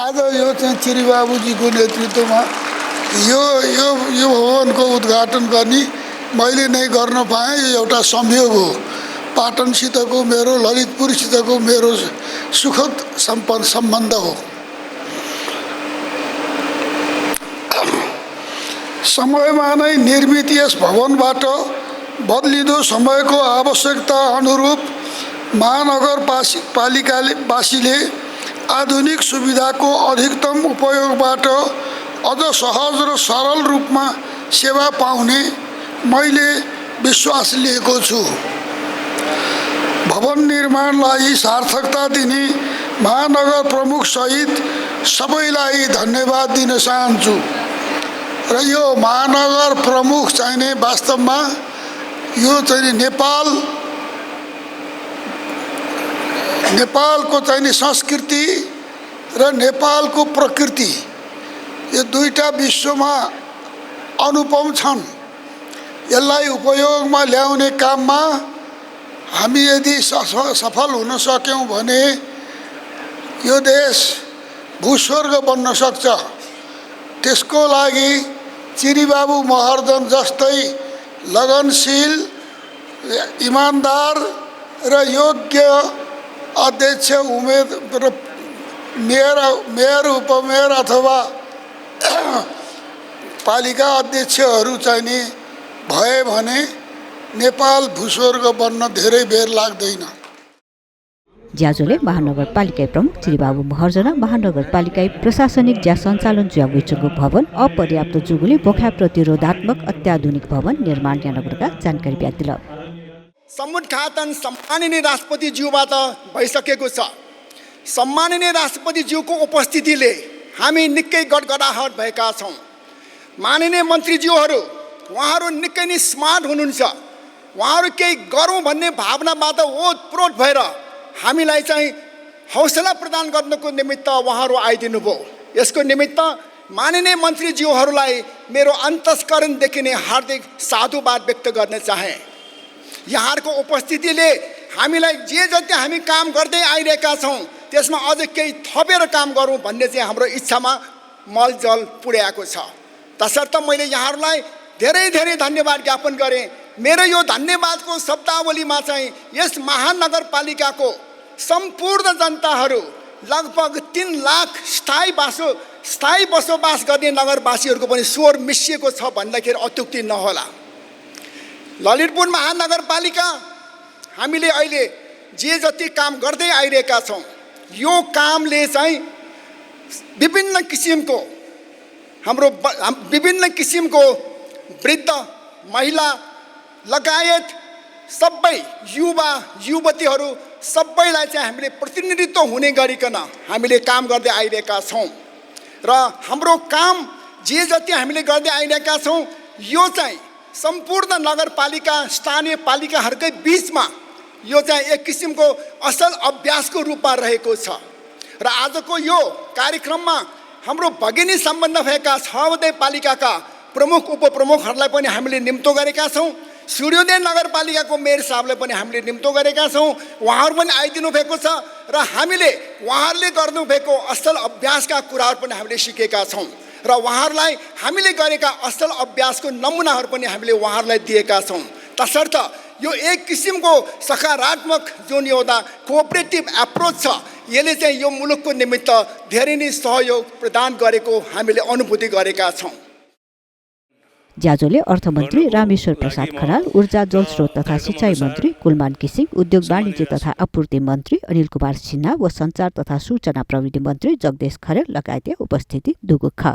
Speaker 7: आज यो चाहिँ चिरीबाबुजीको नेतृत्वमा यो भवनको उद्घाटन गर्ने मैले नै गर्न पाएँ। यो एउटा संयोग हो। पाटनसितको मेरो ललितपुरसितको मेरो सुखद सम्बन्ध हो। समयमा नै निर्मित यस भवनबाट बदलिँदो समयको आवश्यकता अनुरूप महानगरपालिकावासीले आधुनिक सुविधाको अधिकतम उपयोगबाट अझ सहज र सरल रूपमा सेवा पाउने मैले विश्वास लिएको छु। भवन निर्माणलाई सार्थकता दिने महानगर प्रमुख सहित सबैलाई धन्यवाद दिन चाहन्छु। र यो महानगर प्रमुख चाहिने वास्तवमा यो चाहिँ नेपालको चाहिने संस्कृति र नेपालको प्रकृति यो दुईटा विश्वमा अनुपम छन्। यसलाई उपयोगमा ल्याउने काममा हामी यदि सफल हुन सक्यौँ भने यो देश भूस्वर्ग बन्न सक्छ। त्यसको लागि चिरीबाबु महर्जन जस्तै लगनशील, इमानदार र योग्य अध्यक्ष मेयर उपमेयर अथवा पालिका अध्यक्षहरू चाहिने भए भने नेपाल भूस्वर्ग बन्न धेरै बेर लाग्दैन।
Speaker 1: ज्याजोले महानगरपालिका प्रमुख चिरीबाबु महर्जन महानगरपालिका प्रशासनिक ज्या सञ्चालन ज्यागुचुको भवन अपर्याप्त जुगुले बोखा प्रतिरोधात्मक अत्याधुनिक भवन निर्माण यानगरका जानकारी व्यक्त दिल।
Speaker 7: समुद्घाटन सम्माननीय राष्ट्रपतिज्यूबाट भइसकेको छ। सम्माननीय राष्ट्रपतिज्यूको उपस्थितिले हामी निकै गडगडाहट भएका छौँ। माननीय मन्त्रीज्यूहरू उहाँहरू निकै नै स्मार्ट हुनुहुन्छ। उहाँहरू केही गरौँ भन्ने भावनाबाट ओतप्रोत भएर हामीलाई चाहिँ हौसला प्रदान गर्नको निमित्त उहाँहरू आइदिनु भयो। यसको निमित्त माननीय मन्त्रीज्यूहरूलाई मेरो अन्तस्करणदेखि नै हार्दिक साधुवाद व्यक्त गर्न चाहे। यहाँहरूको उपस्थितिले हामीलाई जे जति हामी काम गर्दै आइरहेका छौँ त्यसमा अझ केही थपेर काम गरौँ भन्ने चाहिँ हाम्रो इच्छामा मलजल पुर्याएको छ। तसर्थ मैले यहाँहरूलाई धेरै धेरै धन्यवाद ज्ञापन गरेँ। मेरो यो धन्यवादको शब्दावलीमा चाहिँ यस महानगरपालिकाको सम्पूर्ण जनताहरू लगभग 3 लाख स्थायी बसोबास गर्ने नगरवासीहरूको पनि स्वर मिसिएको छ भन्दाखेरि अत्युक्ति नहोला। ललितपुर महानगरपालिका हामीले अहिले जे जति काम गर्दै आइरहेका छौँ यो कामले चाहिँ विभिन्न किसिमको वृद्ध महिला लगायत सबै युवा युवतीहरू सबैलाई चाहिँ हामीले प्रतिनिधित्व हुने गरिकन हामीले काम गर्दै आइरहेका छौँ र हाम्रो काम जे जति हामीले गर्दै आइरहेका छौँ यो चाहिँ सम्पूर्ण नगरपालिका स्थानीय पालिकाहरूकै बिचमा यो चाहिँ एक किसिमको असल अभ्यासको रूपमा रहेको छ। र आजको यो कार्यक्रममा हाम्रो भगिनी सम्बन्ध भएका 6वटै पालिकाका प्रमुख उपप्रमुखहरूलाई पनि हामीले निम्तो गरेका छौँ। सूर्योदय नगरपालिकाको मेयर साहबलाई पनि हामीले निम्तो गरेका छौँ। उहाँहरू पनि आइदिनु भएको छ र हामीले उहाँहरूले गर्नुभएको असल अभ्यासका कुराहरू पनि हामीले सिकेका छौँ र उहाँहरूलाई हामीले गरेका असल अभ्यासको नमुनाहरू पनि हामीले उहाँहरूलाई दिएका छौँ। तसर्थ यो एक किसिमको सकारात्मक जुन एउटा कोअपरेटिभ एप्रोच छ यसले चाहिँ यो मुलुकको निमित्त धेरै नै सहयोग प्रदान गरेको हामीले अनुभूति गरेका छौँ।
Speaker 1: ज्याजोले अर्थमन्त्री रामेश्वर प्रसाद खनाल, ऊर्जा जलस्रोत तथा सिँचाइ मन्त्री कुलमान किसिङ, उद्योग वाणिज्य तथा आपूर्ति मन्त्री अनिल कुमार सिन्हा व सञ्चार तथा सूचना प्रविधि मन्त्री जगदेश खरेल लगायतका उपस्थिति दुगुख।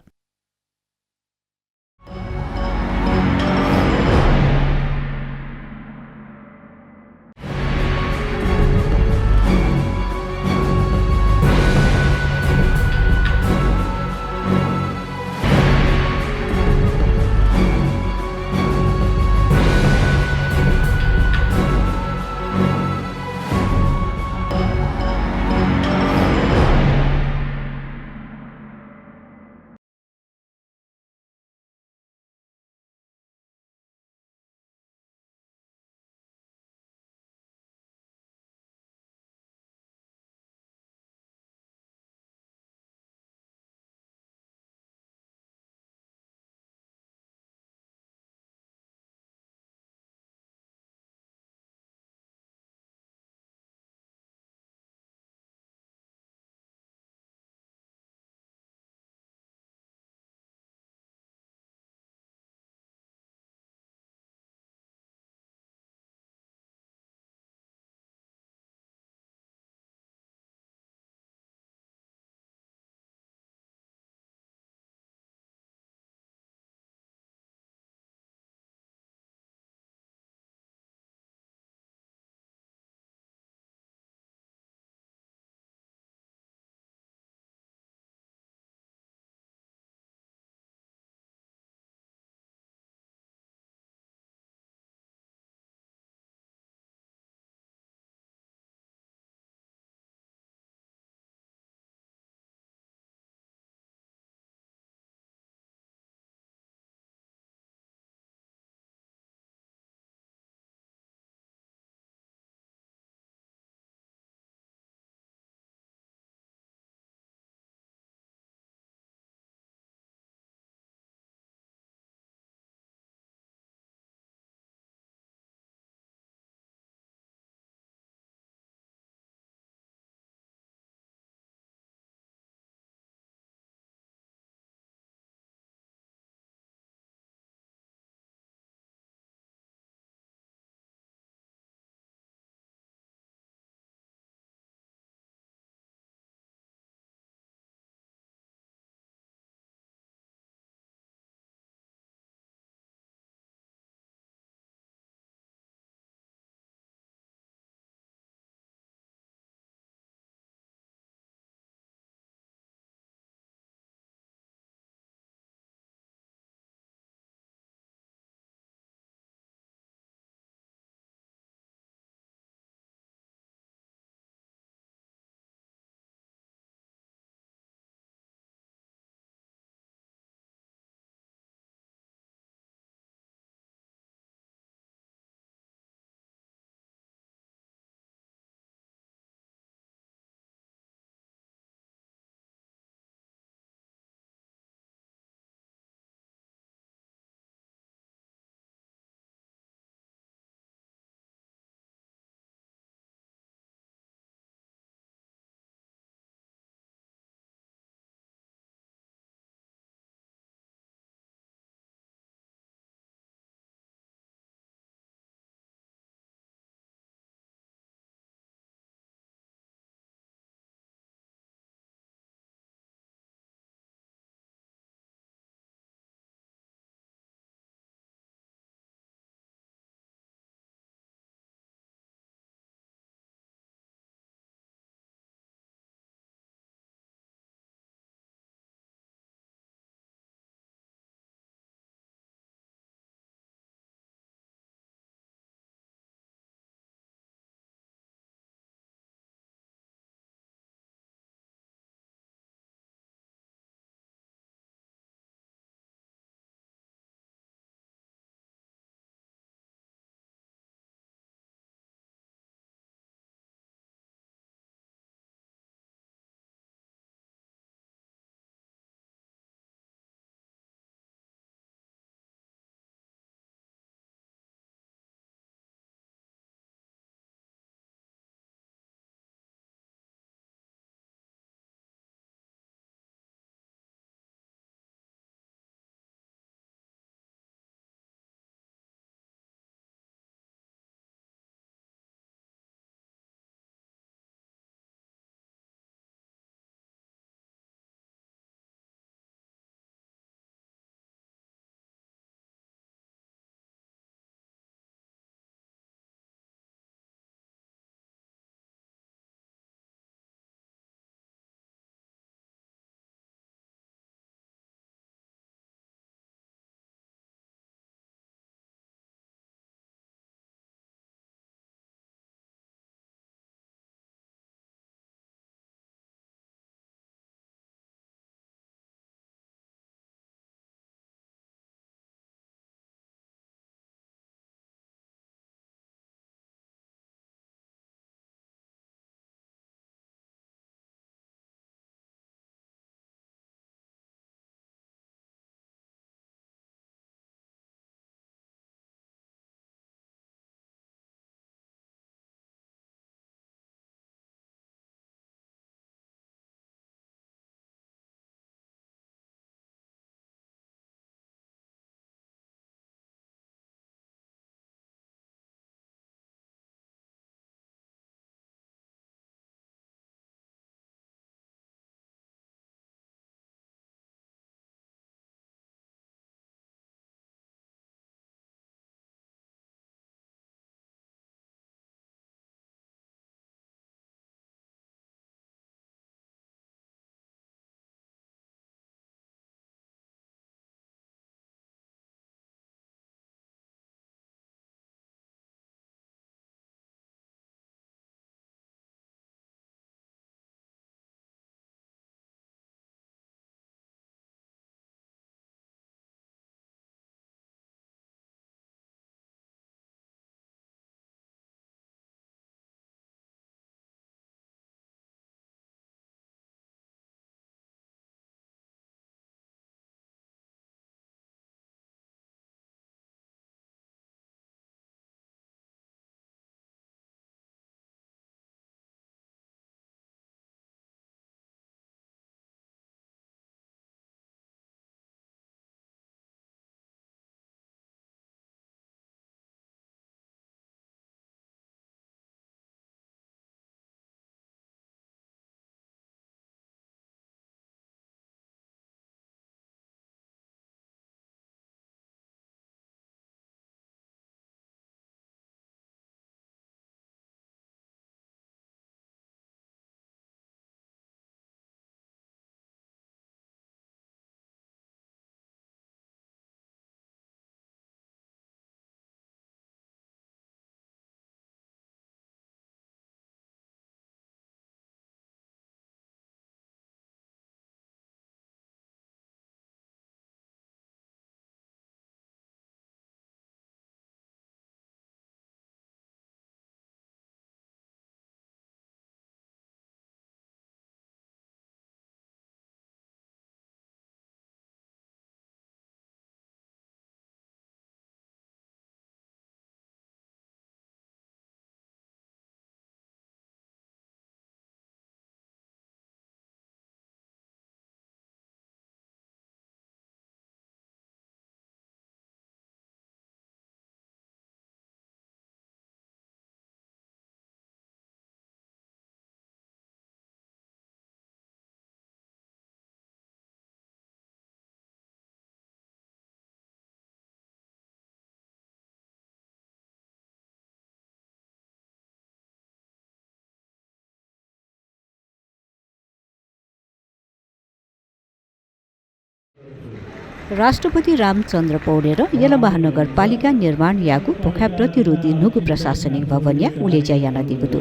Speaker 1: राष्ट्रपति रामचन्द्र पौडेल यला महानगरपालिका निर्माण यागु पोखा प्रतिरोधी नुगु प्रशासनिक भवन या उलेजा याना दिगुदु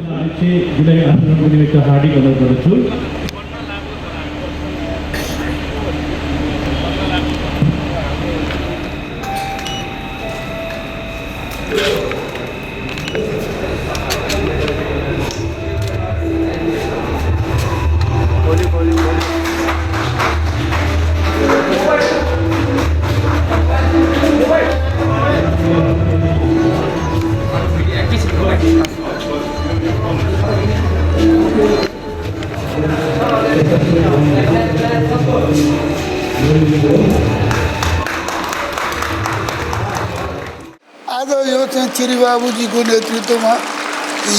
Speaker 7: आज यो चाहिँ चिरी बाबुजीको नेतृत्वमा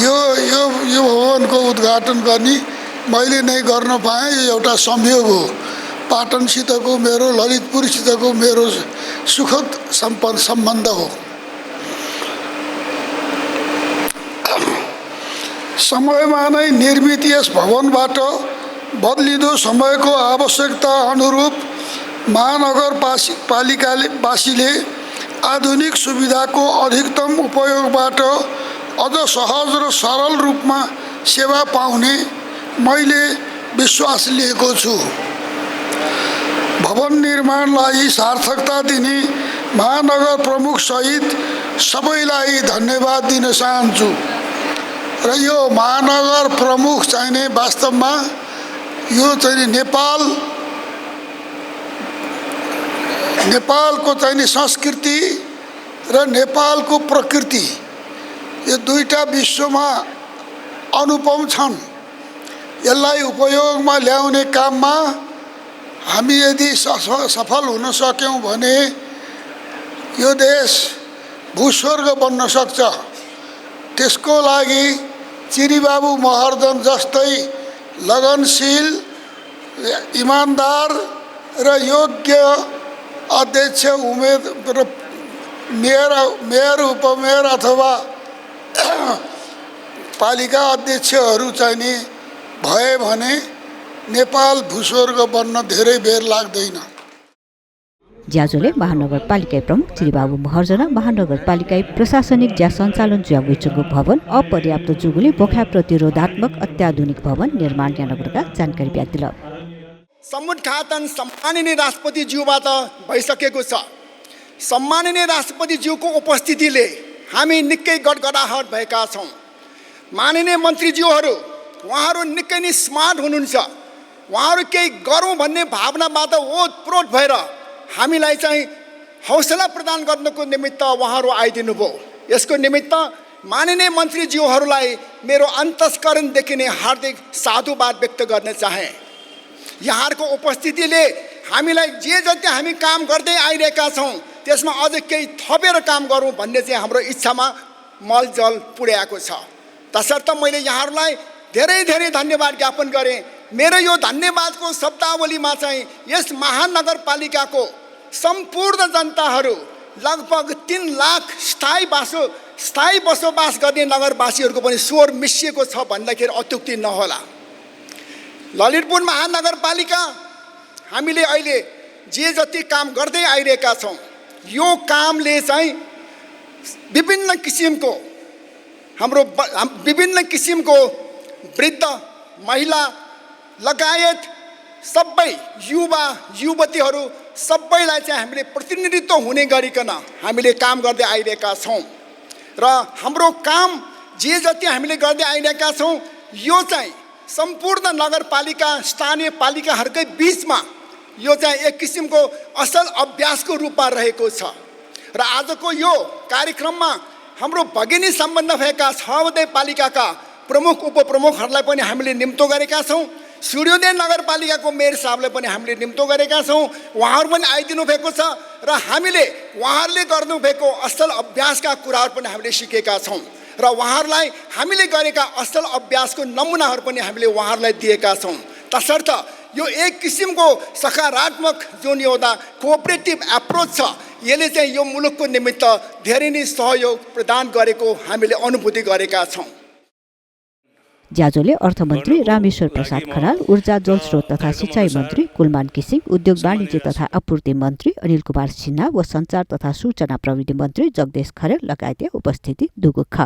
Speaker 7: यो भवनको उद्घाटन गर्ने मैले नै गर्न पाएँ। यो एउटा संयोग हो। पाटनसितको मेरो, ललितपुरसितको मेरो सुखद सम्बन्ध हो। समयमा नै निर्मित यस भवनबाट बदलिँदो समयको आवश्यकता अनुरूप महानगरपालिकावासीले आधुनिक सुविधाको अधिकतम उपयोगबाट अझ सहज र सरल रूपमा सेवा पाउने मैले विश्वास लिएको छु। भवन निर्माणलाई सार्थकता दिने महानगर प्रमुख सहित सबैलाई धन्यवाद दिन चाहन्छु। र यो महानगर प्रमुख चाहिने वास्तवमा यो चाहिँ नेपालको चाहिने संस्कृति र नेपालको प्रकृति यो दुईटा विश्वमा अनुपम छन्। यसलाई उपयोगमा ल्याउने काममा हामी यदि सफल हुन सक्यौँ भने यो देश भूस्वर्ग बन्न सक्छ। त्यसको लागि चिरीबाबु महर्जन जस्तै लगनशील, इमानदार र योग्य अध्यक्ष र मेयर, उपमेयर अथवा पालिका अध्यक्षहरू चाहिने भए भने नेपाल भूस्वर्ग बन्न धेरै बेर लाग्दैन।
Speaker 1: ज्याजोले महानगरपालिका प्रमुख चिरीबाबु महर्जन महानगरपालिका प्रशासनिक ज्या सञ्चालन ज्यागुचुगु भवन अपर्याप्त जुगुले बोखा प्रतिरोधात्मक अत्याधुनिक भवन निर्माण यानगरका जानकारी दिल।
Speaker 7: समुद्घाटन सम्माननीय राष्ट्रपतिज्यूबाट भइसकेको छ। सम्माननीय राष्ट्रपतिज्यूको उपस्थितिले हामी निकै गडगडाहट भएका छौँ। माननीय मन्त्रीज्यूहरू उहाँहरू निकै नै स्मार्ट हुनुहुन्छ। उहाँहरू केही गरौँ भन्ने भावनाबाट ओतप्रोत भएर हामीलाई चाहिँ हौसला प्रदान गर्नको निमित्त उहाँहरू आइदिनु भयो। यसको निमित्त माननीय मन्त्रीज्यूहरूलाई मेरो अन्तस्करणदेखि नै हार्दिक साधुवाद व्यक्त गर्न चाहे। यहाँहरूको उपस्थितिले हामीलाई जे जति हामी काम गर्दै आइरहेका छौँ त्यसमा अझ केही थपेर काम गरौँ भन्ने चाहिँ हाम्रो इच्छामा मलजल पुर्याएको छ। तसर्थ मैले यहाँहरूलाई धेरै धेरै धन्यवाद ज्ञापन गरेँ। मेरो यो धन्यवादको शब्दावलीमा चाहिँ यस महानगरपालिकाको सम्पूर्ण जनताहरू लगभग 3 लाख स्थायी बसोबास गर्ने नगरवासीहरूको पनि स्वर मिसिएको छ भन्दाखेरि अत्युक्ति नहोला। ललितपुर महानगरपालिका हामीले अहिले जे जति काम गर्दै आइरहेका छौँ यो कामले चाहिँ विभिन्न किसिमको वृद्ध, महिला लगायत सबै युवतीहरू सबैलाई चाहिँ हामीले प्रतिनिधित्व हुने गरिकन हामीले काम गर्दै आइरहेका छौँ। र हाम्रो काम जे जति हामीले गर्दै आइरहेका छौँ यो चाहिँ सम्पूर्ण नगरपालिका स्थानीय पालिकाहरूकै बिचमा यो चाहिँ एक किसिमको असल अभ्यासको रूपमा रहेको छ। र आजको यो कार्यक्रममा हाम्रो भगिनी सम्बन्ध भएका 6वटै पालिकाका प्रमुख उपप्रमुखहरूलाई पनि हामीले निम्तो गरेका छौँ। सूर्योदय नगरपालिकाको मेयर साहबलाई पनि हामीले निम्तो गरेका छौँ। उहाँहरू पनि आइदिनु भएको छ र हामीले उहाँहरूले गर्नुभएको असल अभ्यासका कुराहरू पनि हामीले सिकेका छौँ र उहाँहरूलाई हामीले गरेका असल अभ्यासको नमुनाहरू पनि हामीले उहाँहरूलाई दिएका छौँ। तसर्थ यो एक किसिमको सकारात्मक जुन एउटा कोअपरेटिभ एप्रोच छ यसले चाहिँ यो मुलुकको निमित्त धेरै नै सहयोग प्रदान गरेको हामीले अनुभूति गरेका छौँ।
Speaker 1: ज्याजोले अर्थमन्त्री रामेश्वर प्रसाद खनाल, ऊर्जा जलस्रोत तथा सिंचाई मन्त्री कुलमान किसिङ, उद्योग वाणिज्य तथा आपूर्ति मन्त्री अनिल कुमार सिन्हा व सञ्चार तथा सूचना प्रविधि मन्त्री जगदेश खरेल लगायतका उपस्थिति दुगुख।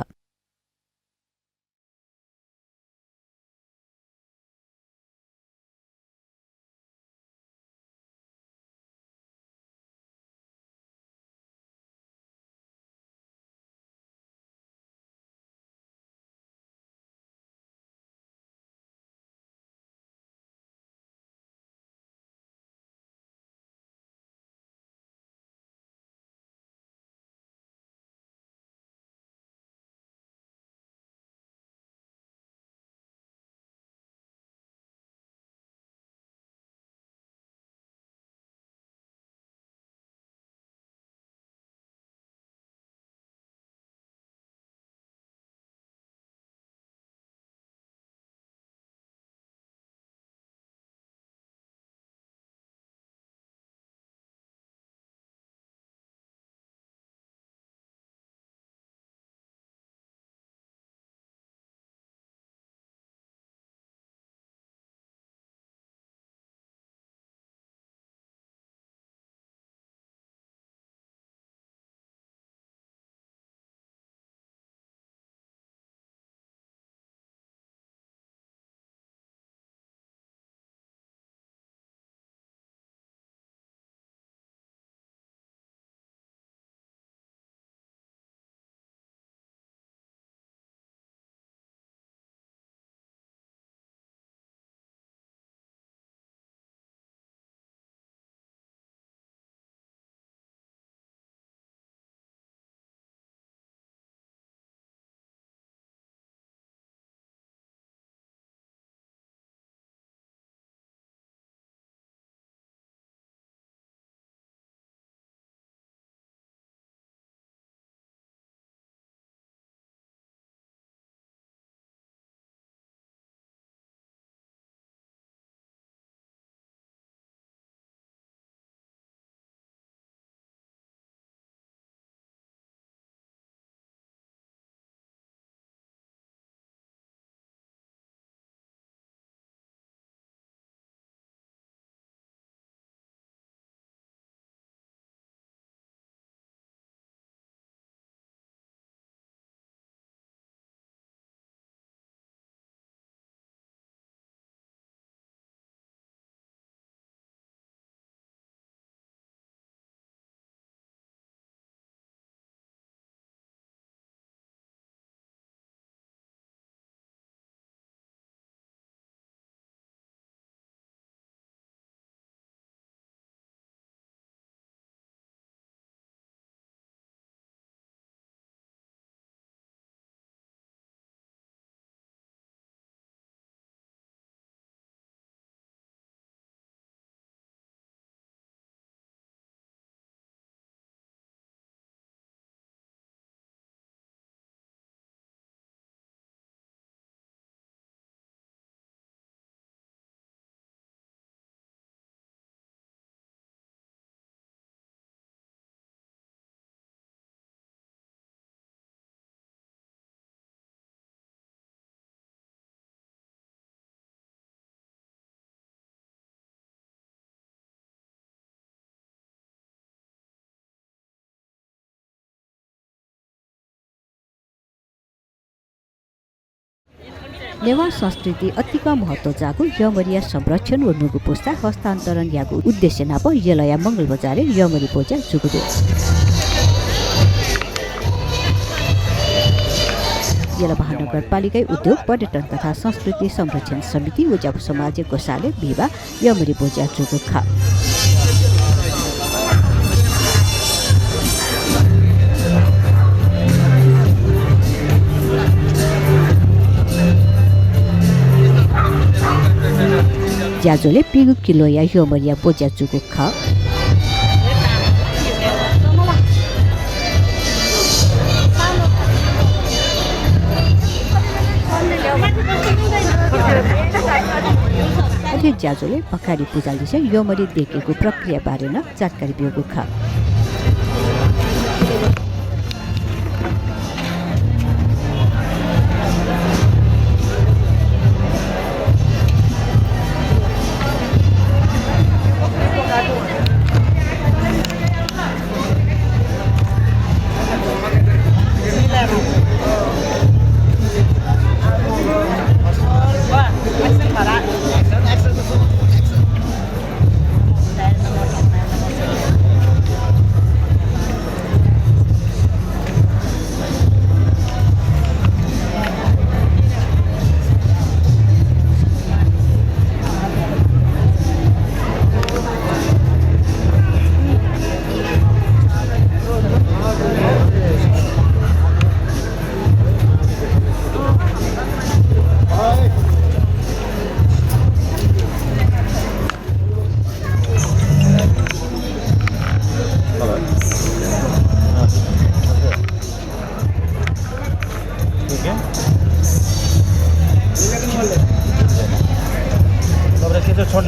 Speaker 1: नेवार संस्कृति अतिका महत्व जागो यमरिया संरक्षण व नुगु पुस्ता हस्तान्तरण यागु उद्देश्य नाप यलया मंगल बजारे यमरी पूजा जुगुदु यला महानगरपालिका उद्योग पर्यटन तथा संस्कृति संरक्षण समिति व जब समाज कोषाले बिवा यमरी पूजा जुगु खा ज्याजोले पिगु किलो या यमरिया बोजा जुगु खा अझै ज्याजोले पखारी पूजा लिसे यमरी देखेको प्रक्रिया बारे न जानकारी दिएको खा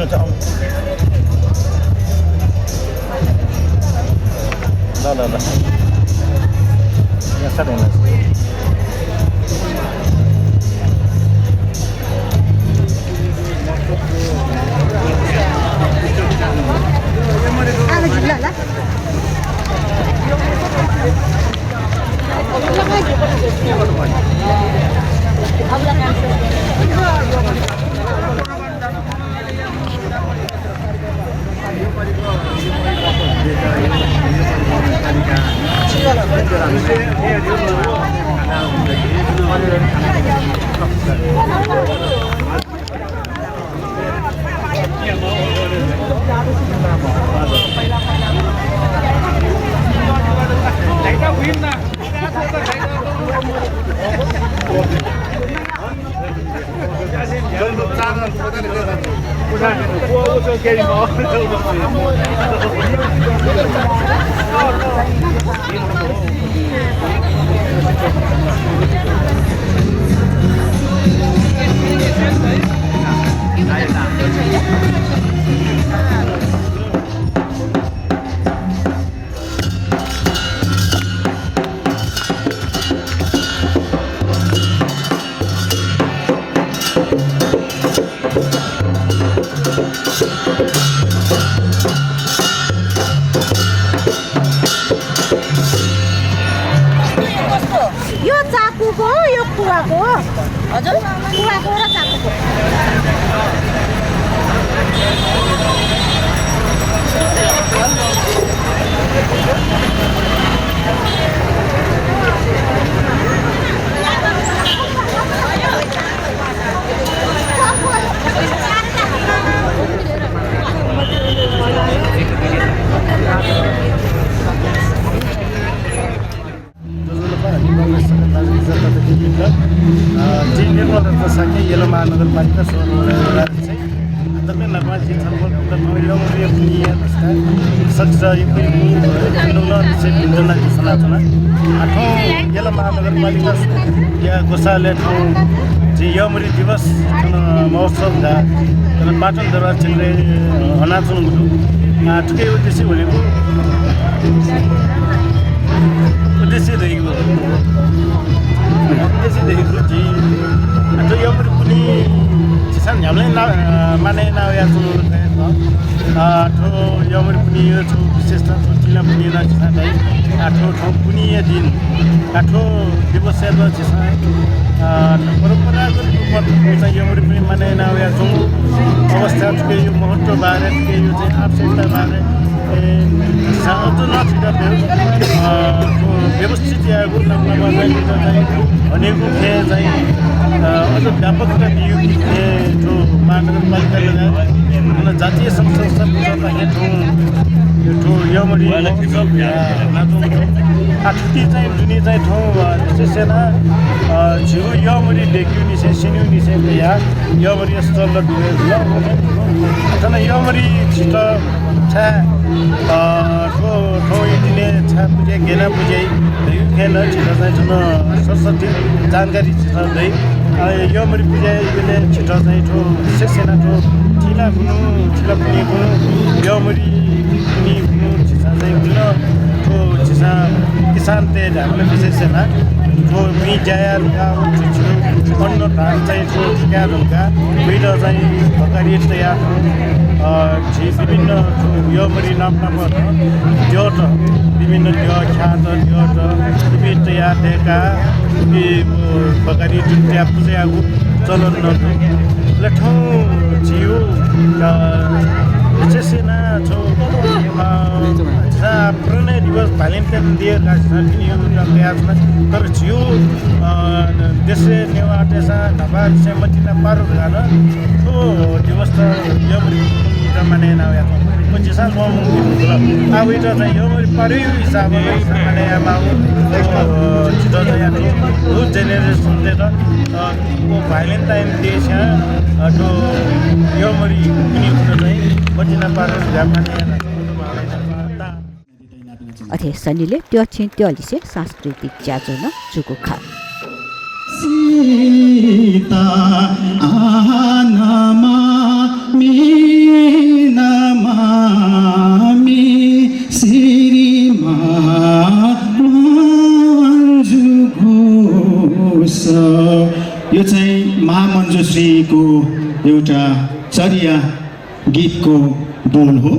Speaker 2: जाउँ ल यहाँ साह्रै
Speaker 8: यो चाकुको यो कुवाको हजुर कुवाको र चाकुको
Speaker 2: जी निर्मल रत्न साके येलो महानगरपालिका सहर तपाईँ लगायत छलफल यौमरी पुनिया सक्छ योजना सनातना आठौँ येलो महानगरपालिका या गोसाले ठाउँ जी यौमरी दिवस महोत्सव दा पाटन दरबार चिल्ड्रे अनाचुन गुटु ठुकै उद्देश्य भनेको उद्देश्यदेखिको जी जो यौमरी पुनि चिसान झ्याम्लै माने नाया ठो यौमरी पुनि यो छु विशेषता छु चिला पुनि ना चिसान आठौँ ठाउँ पुनि दिन आठौँ दिवस सेवा चिसान परम्परागत रूपमा चाहिँ यौमरी पुनि माने नाया छु अवस्था ठुकै यो महत्त्व बारे ठुकै यो चाहिँ आवश्यकता बारे अझ नछिटा व्यवस्थित या गुणमा चाहिँ भनेको खे चाहिँ अझ व्यापकता दियो कि जो महानगरपालिका लगायत जातीय संस्था यो ठाउँ यौमरी आठुटी चाहिँ जुनी चाहिँ ठाउँ विशेषना झिउ यौमरी ढेक्यु निसे सिन्यु निसे या यौमरी स्थल ल यौमरी छिट छा ठाउँ दिने छा पुजे घेना पुजे खेल छिटो चाहिँ ठुलो सरस्वती जानकारी छिटाउँदै यौमरी पुजे यसले छिटो चाहिँ ठो विशेष सेना ठो ठिला खुनु ठिला पुनि खुनु यौमरी पुनि खुनु छिसा चाहिँ हुन ठो छिसा किसान ते हामीले विशेष सेना ठो मी जाया रुका छिटो अन्न धान चाहिँ ठो ठिका रुका बिड चाहिँ भकारी तयार झी विभिन्न यौमरी नाम ड्योट विभिन्न ख्यात ड्योट विभिन्न तयार ढेका भकारी जुन त्यहाँ पूजाको चलन नले ठाउँ झिउ विशेषना छौ पुरानै दिवस भ्यालेन्टाइन डे राख्छन् तर झिउ देशे नेवा देशा ढाबा मचिना पारो गान ठो दिवस त यौमरी माने नाया पचिसा अब इटा चाहिँ यौमरी पारै हिसाबले माने माउ छिटो चाहिँ यो जेनेरेसन दे त को भ्यालेन्टाइन डे छ तो यौमरी कुनै चाहिँ मचिना पारो माने
Speaker 1: अथे सनीले त्यो छिन त्यो लिसे सांस्कृतिक ज्याजो न जुको खा
Speaker 5: सीता आनमा नमामि श्रीमा मञ्जु घोष। यो चाहिँ महामञ्जुश्रीको एउटा चर्या गीतको बोल हो।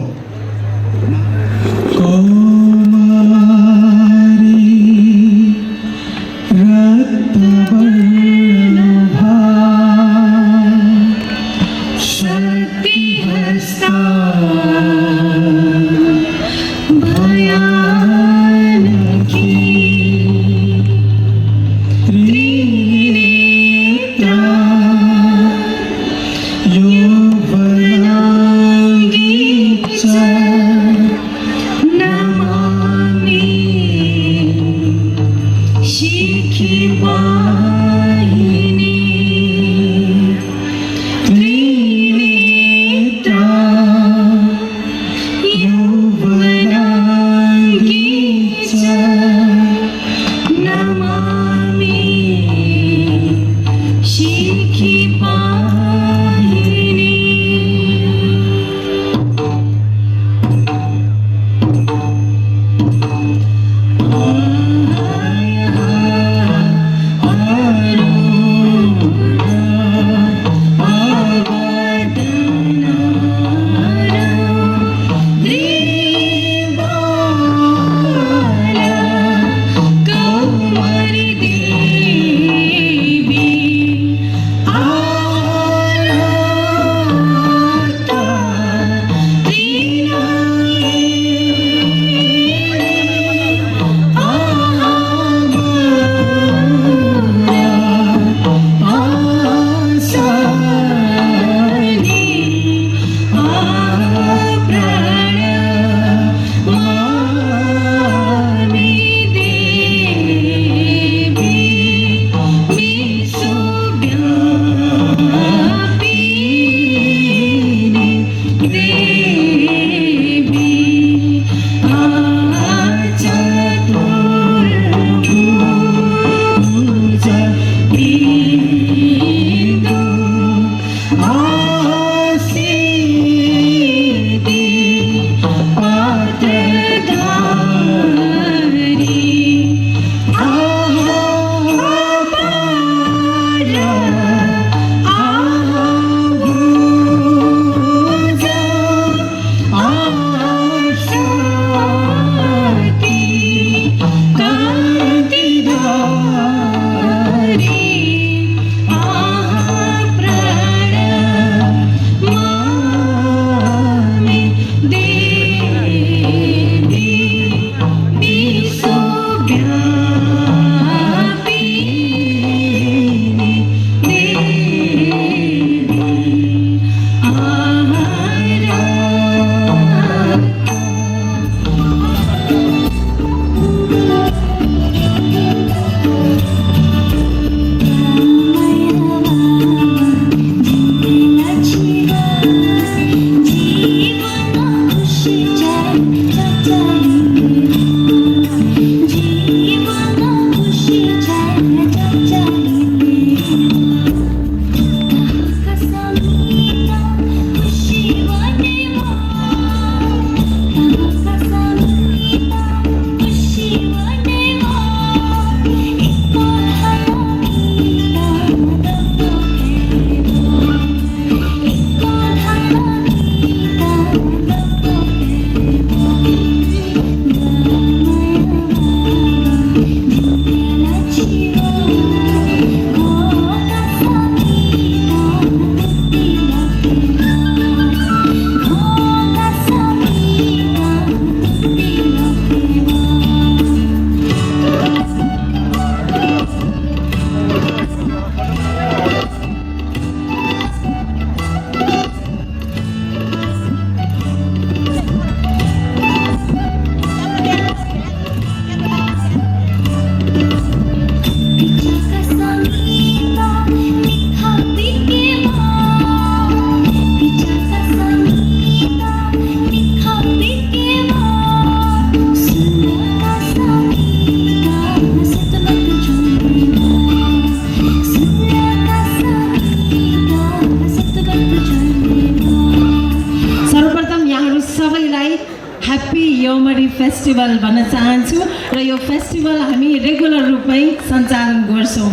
Speaker 4: ह्याप्पी योमरी फेस्टिभल भन्न चाहन्छु र यो फेस्टिभल हामी रेगुलर रूपमै सञ्चालन गर्छौँ।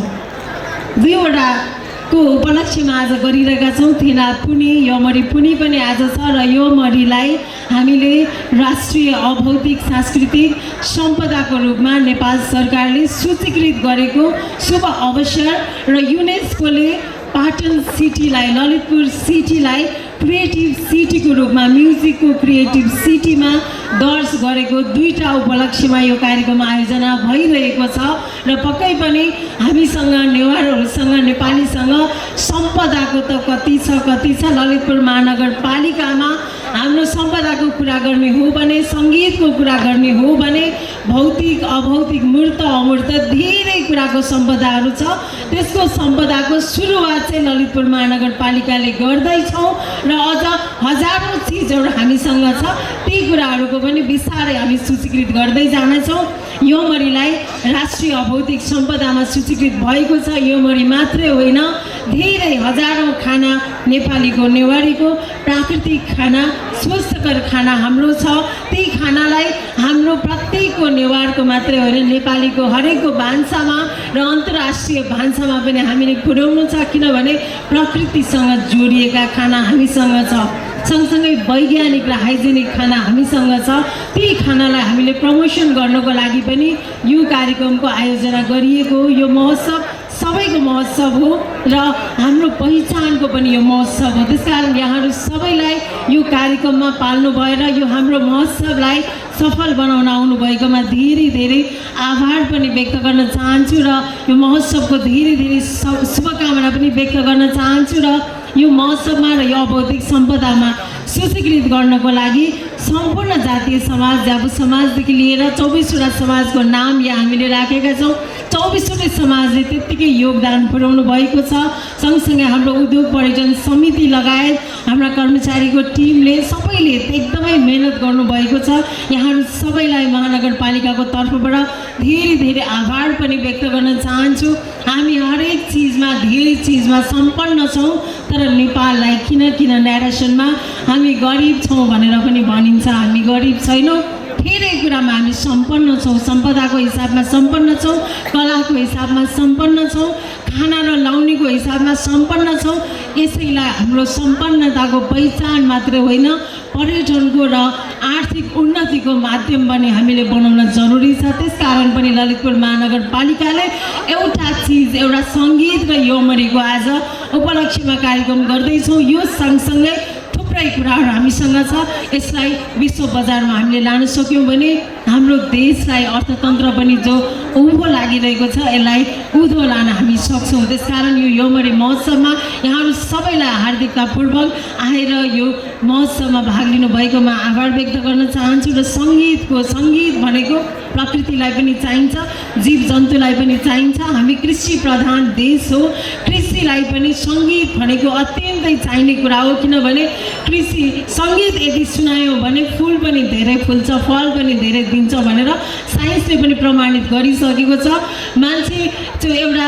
Speaker 4: दुईवटाको उपलक्ष्यमा आज गरिरहेका छौँ। थिना पुनी योमरी पुनी पनि आज छ र योमरीलाई हामीले राष्ट्रिय अभौतिक सांस्कृतिक सम्पदाको रूपमा नेपाल सरकारले सूचीकृत गरेको शुभ अवसर र युनेस्कोले पाटन सिटीलाई ललितपुर सिटीलाई क्रिएटिभ सिटीको रूपमा म्युजिकको क्रिएटिभ सिटीमा दर्ज गरेको दुईटा उपलक्ष्यमा यो कार्यक्रम आयोजना भइरहेको छ र पक्कै पनि हामीसँग नेवारहरूसँग नेपालीसँग सम्पदाको त कति छ ललितपुर महानगरपालिकामा हाम्रो सम्पदाको कुरा गर्ने हो भने सङ्गीतको कुरा गर्ने हो भने भौतिक अभौतिक मूर्त अमूर्त धेरै कुराको सम्पदाहरू छ। त्यसको सम्पदाको सुरुवात चाहिँ ललितपुर महानगरपालिकाले गर्दैछौँ र अझ हजारौँ चिजहरू हामीसँग छ। ती कुराहरूको पनि बिस्तारै हामी सूचीकृत गर्दै जानेछौँ। योमरीलाई राष्ट्रिय अभौतिक सम्पदामा सूचीकृत भएको छ। योमरी मात्रै होइन, धेरै हजारौँ खाना नेपालीको नेवारीको प्राकृतिक खाना स्वस्थकर खाना हाम्रो छ। ती खानालाई हाम्रो प्रत्येकको नेवारको मात्रै होइन, नेपालीको हरेकको भान्सामा र अन्तर्राष्ट्रिय भान्सामा पनि हामीले पुर्याउनु छ, किनभने प्रकृतिसँग जोडिएका खाना हामीसँग छ। सँगसँगै वैज्ञानिक र हाइजेनिक खाना हामीसँग छ। ती खानालाई हामीले प्रमोसन गर्नको लागि पनि यो कार्यक्रमको आयोजना गरिएको हो। यो महोत्सव सबैको महोत्सव हो र हाम्रो पहिचानको पनि यो महोत्सव हो। त्यसकारण यहाँहरू सबैलाई यो कार्यक्रममा पाल्नु भएर यो हाम्रो महोत्सवलाई सफल बनाउन आउनुभएकोमा धेरै धेरै आभार पनि व्यक्त गर्न चाहन्छु र यो महोत्सवको धेरै धेरै शुभकामना पनि व्यक्त गर्न चाहन्छु र यो महोत्सवमा र यो अभौतिक सम्पदामा सूचीकृत गर्नको लागि सम्पूर्ण जातीय समाज जाबु समाजदेखि लिएर 24वटा समाजको नाम यहाँ हामीले राखेका छौँ। 24वटै समाजले त्यत्तिकै योगदान पुर्याउनु भएको छ। सँगसँगै हाम्रो उद्योग पर्यटन समिति लगायत हाम्रा कर्मचारीको टिमले सबैले एकदमै मेहनत गर्नुभएको छ। यहाँहरू सबैलाई महानगरपालिकाको तर्फबाट धेरै धेरै आभार पनि व्यक्त गर्न चाहन्छु। हामी हरेक चिजमा धेरै चिजमा सम्पन्न छौँ, तर नेपाललाई किन न्यारेसनमा हामी गरिब छौँ भनेर पनि भनिन्छ। हामी गरिब छैनौँ, धेरै कुरामा हामी सम्पन्न छौँ। सम्पदाको हिसाबमा सम्पन्न छौँ, कलाको हिसाबमा सम्पन्न छौँ, खाना र लाउनेको हिसाबमा सम्पन्न छौँ। यसैलाई हाम्रो सम्पन्नताको पहिचान मात्रै होइन, पर्यटनको र आर्थिक उन्नतिको माध्यम पनि हामीले बनाउन जरुरी छ। त्यसकारण पनि ललितपुर महानगरपालिकाले एउटा सङ्गीत र योमरीको आज उपलक्ष्यमा कार्यक्रम गर्दैछौँ। यो सँगसँगै थुप्रै कुराहरू हामीसँग छ। यसलाई विश्व बजारमा हामीले लान सक्यौँ भने हाम्रो देशलाई अर्थतन्त्र पनि जो उँभो लागिरहेको छ यसलाई उँधो लान हामी सक्छौँ। त्यसकारण यो योमरी महोत्सवमा यहाँहरू सबैलाई हार्दिकतापूर्वक आएर यो महोत्सवमा भाग लिनुभएकोमा आभार व्यक्त गर्न चाहन्छु र सङ्गीत भनेको प्रकृतिलाई पनि चाहिन्छ, जीव जन्तुलाई पनि चाहिन्छ। हामी कृषि प्रधान देश हो, कृषिलाई पनि सङ्गीत भनेको अत्यन्तै चाहिने कुरा हो, किनभने सङ्गीत यदि सुनायो भने फुल पनि धेरै फुल्छ, फल पनि धेरै दिन्छ भनेर साइन्सले पनि प्रमाणित गरिसकेको छ। मान्छे त्यो एउटा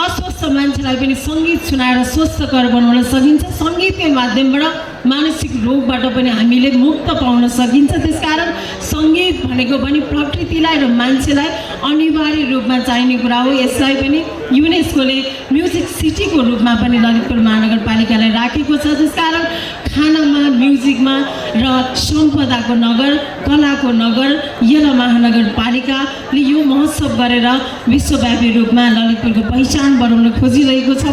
Speaker 4: अस्वस्थ मान्छेलाई पनि सङ्गीत सुनाएर स्वस्थकर बनाउन सकिन्छ। सङ्गीतकै माध्यमबाट मानसिक रोगबाट पनि हामीले मुक्त पाउन सकिन्छ। त्यसकारण सङ्गीत भनेको पनि प्रकृतिलाई र मान्छेलाई अनिवार्य रूपमा चाहिने कुरा हो। यसलाई पनि युनेस्कोले म्युजिक सिटीको रूपमा पनि ललितपुर महानगरपालिकालाई राखेको छ। त्यसकारण खानामा, म्युजिकमा र सम्पदाको नगर, कलाको नगर यला महानगरपालिकाले यो महोत्सव गरेर विश्वव्यापी रूपमा ललितपुरको पहिचान बनाउन खोजिरहेको छ।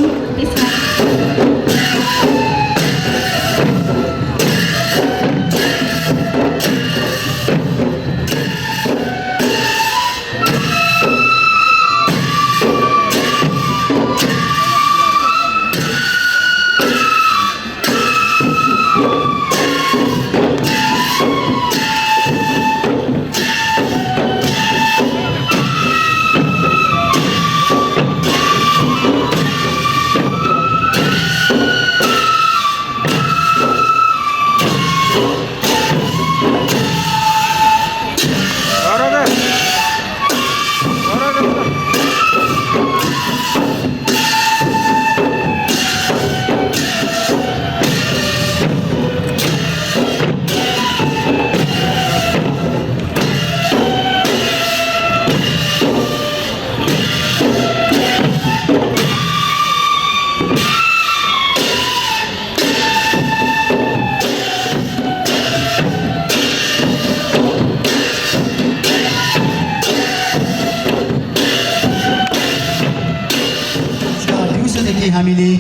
Speaker 3: हामीले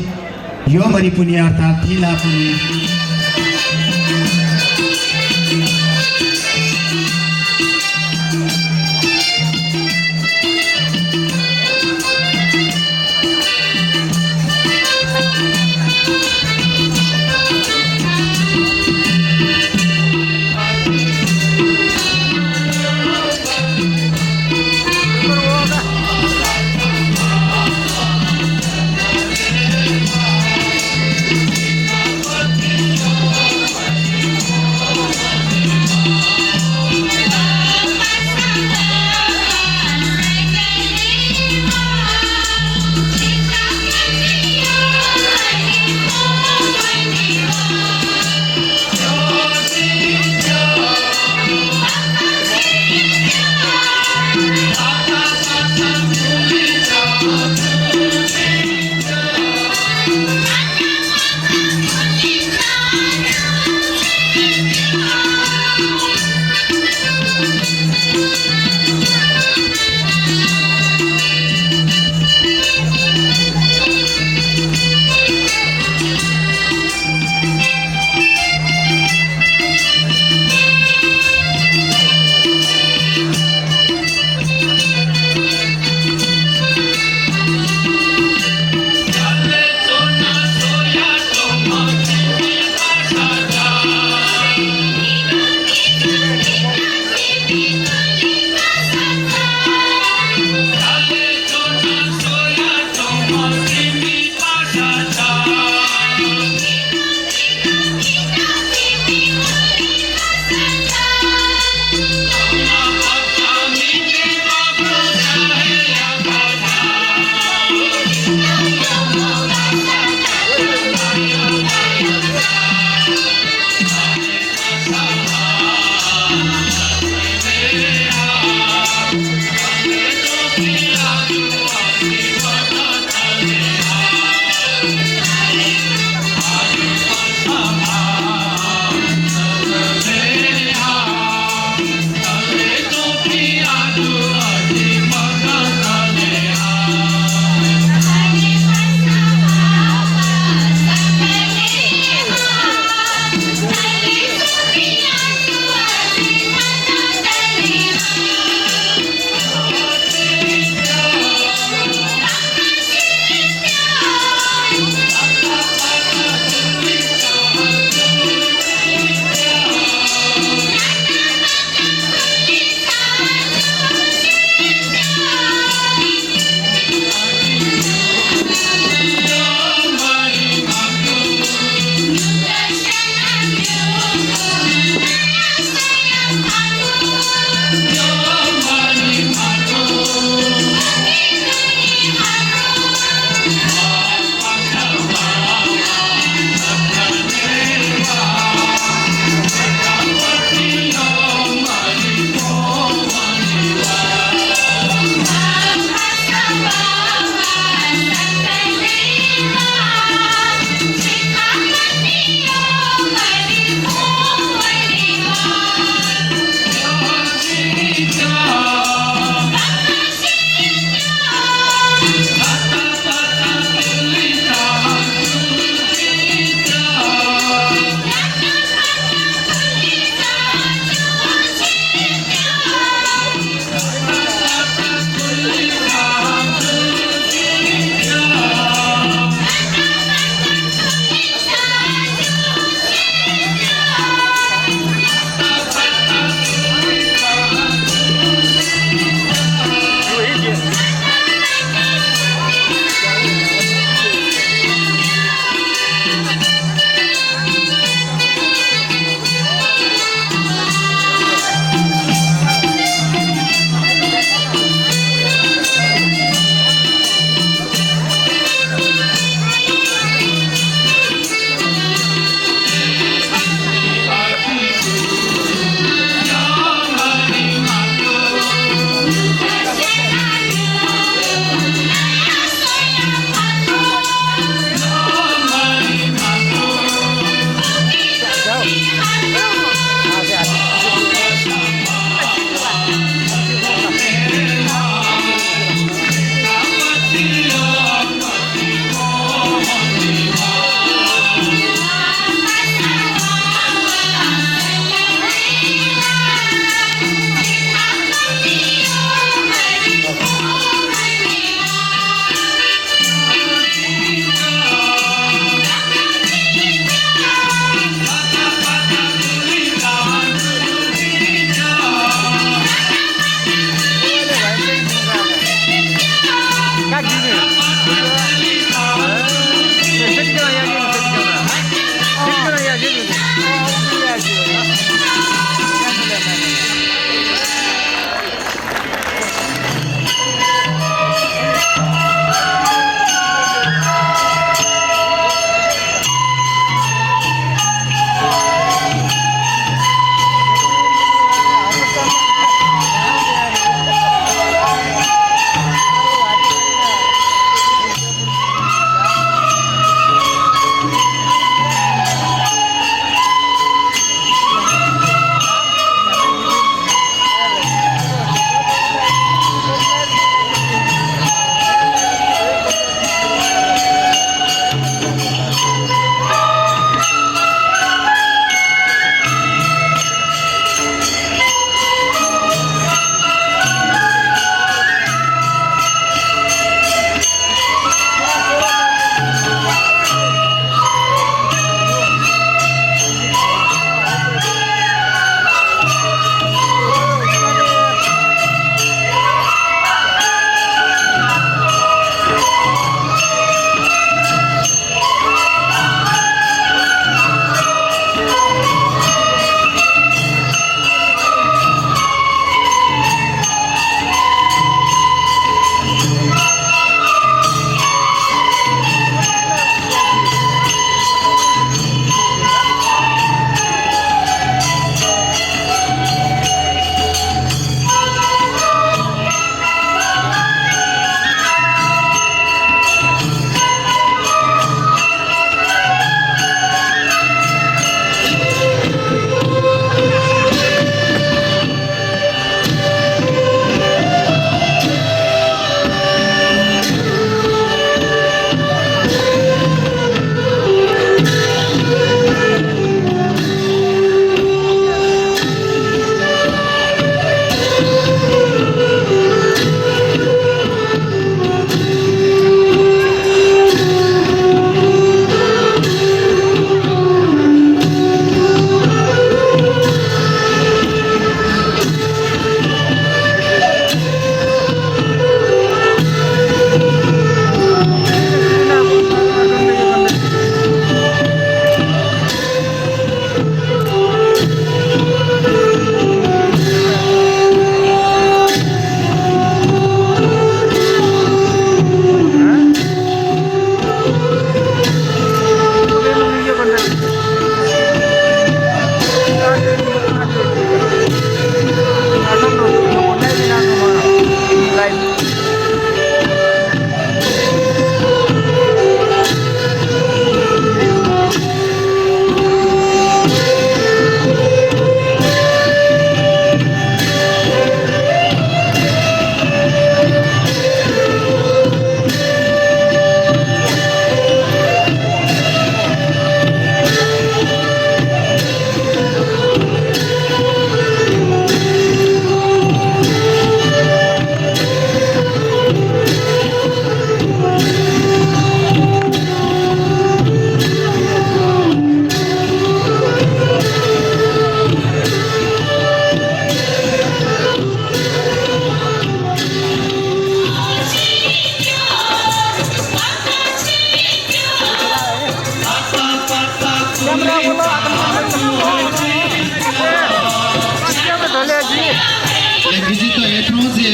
Speaker 3: यो मरिपुनी अर्थात् थिला पुनी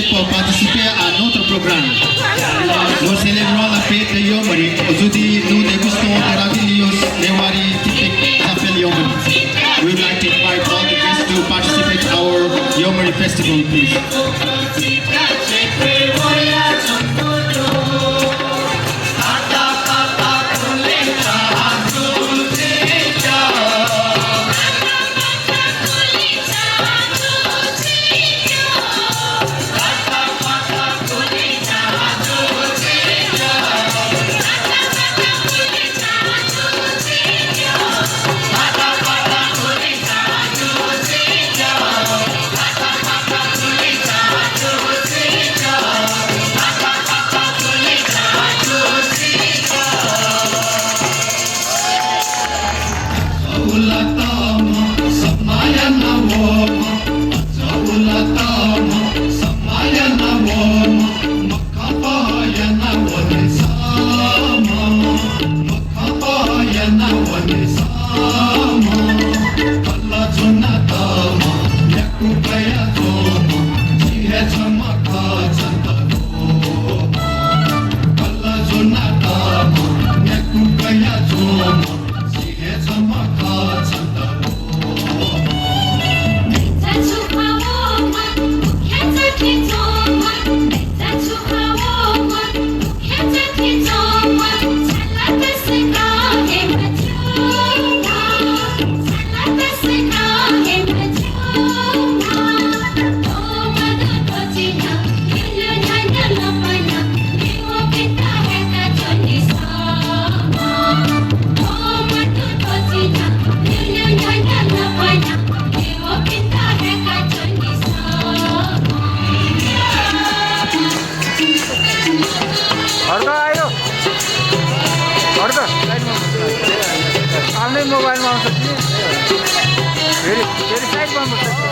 Speaker 5: pour participer à notre programme. Nous célébrons la fête de Yomari. Aujourd'hui, nous dégustons des ravilios Newari typiques d'Appel Yomari. We would like to invite all the guests to participate in our Yomari festival, please.
Speaker 6: मोबाइलमा आउँछ कि फेरि side गर्नुपर्छ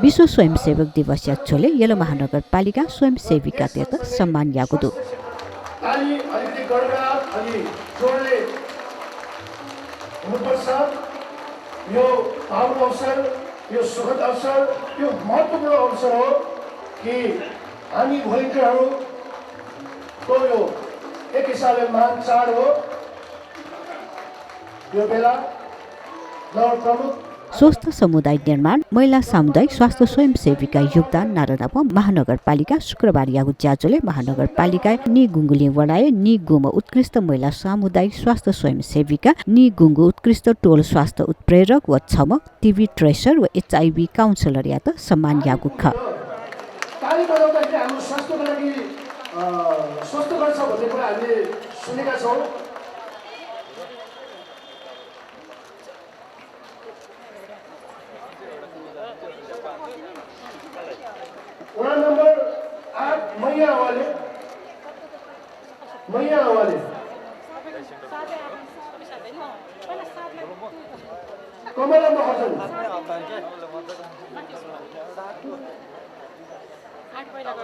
Speaker 1: विश्व स्वयंसेवक दिवस याच्छोले yellow महानगरपालिका स्वयंसेविका तेत सम्मान यागुदु
Speaker 7: ताली अलिकति गडगडाट अनि जोडले हुनुपर्छ। यो पावन अवसर, यो सुखद अवसर, यो महत्त्वपूर्ण अवसर हो कि हामी भोलिन्टियरहरूको यो एक हिसाबले महान चाड हो। यो बेला नगर प्रमुख
Speaker 1: स्वस्थ समुदाय निर्माण महिला सामुदायिक स्वास्थ्य स्वयंसेविका योगदान नारायणप महानगरपालिका शुक्रबार यागु ज्याजोले महानगरपालिका नि गुङ्गुली वडाय नि गुम उत्कृष्ट महिला सामुदायिक स्वास्थ्य स्वयंसेविका नि गुङ्गु उत्कृष्ट टोल स्वास्थ्य उत्प्रेरक व छमक टिभी ट्रेसर व एचआईभी काउन्सिलर यात सम्मान यागु ख
Speaker 7: ताली बजाउँदाखेरि हाम्रो स्वास्थ्यको लागि स्वस्थ गर्छ भन्ने कुरा हामीले सुनेका छौँ। वडा नम्बर 8 मैया आवाले कमला महर्जन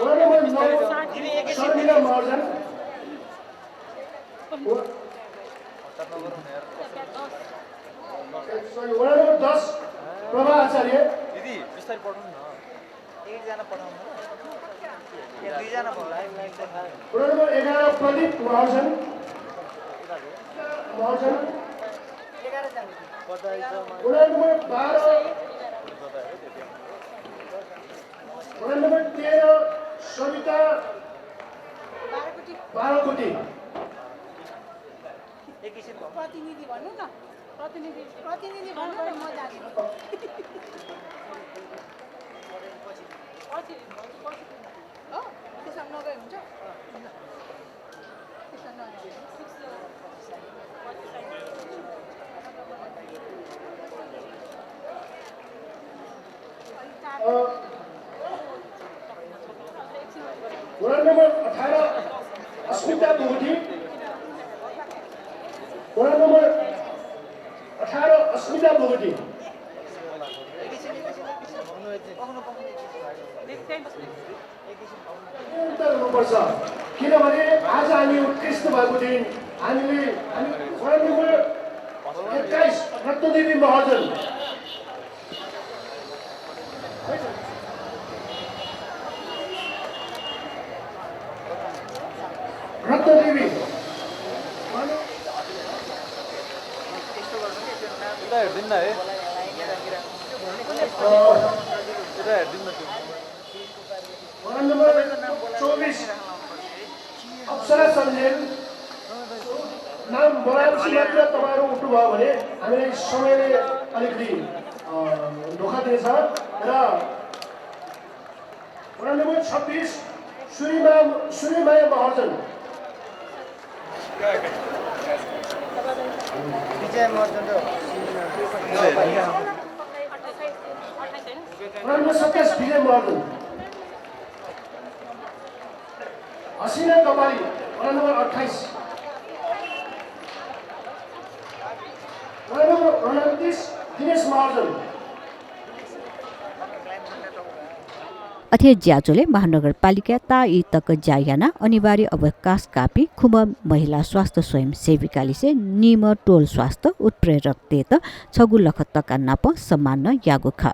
Speaker 7: वडा नम्बर 9 शर्मिला महर्जन वडा नम्बर 10 प्रभा आचार्य
Speaker 6: दिदी बिस्तारै पढ्नु न एकजना पढाउनु या दुईजना पढाउनु
Speaker 7: वडा नम्बर 11 प्रदीप महर्जन वडा नम्बर 12 वडा नम्बर 13 सविता बारकोटी
Speaker 8: प्रतिनिधि भन्नु न प्रतिनिधि भन्नु न म जान्छु हो त्यसमा नगए हुन्छ
Speaker 7: वडा नम्बर 18 अस्मिता बोगटी वडा नम्बर 18 अस्मिता बोगटी हुनुपर्छ किनभने आज हामी उत्कृष्ट भएको दिन हामीले वडा नम्बर 21 रत्नदेवी महर्जन रत्नदेवी
Speaker 6: हेर्दिन है
Speaker 7: वडा नम्बर 24 अप्सरा सञ्जेल नाम बोलाएपछि मात्र तपाईँहरू उठ्नुभयो भने हामीलाई समयले अलिकति धोका दिनेछ र वडा नम्बर 26 सूर्यमाया महर्जन
Speaker 6: विजय महर्जन
Speaker 7: वडा नम्बर 27 विजय महर्जन हसिना कपाली वडा नम्बर 28 वडा नम्बर 29 दिनेश महर्जन
Speaker 1: अथे ज्याजोले महानगरपालिका ताई तक जायाना अनिवार्य अवकाश कापी खुम महिला स्वास्थ्य स्वयंसेविकाले से निम टोल स्वास्थ्य उत्प्रेरक तेत छगु लखतका नाप सम्मान यागो खा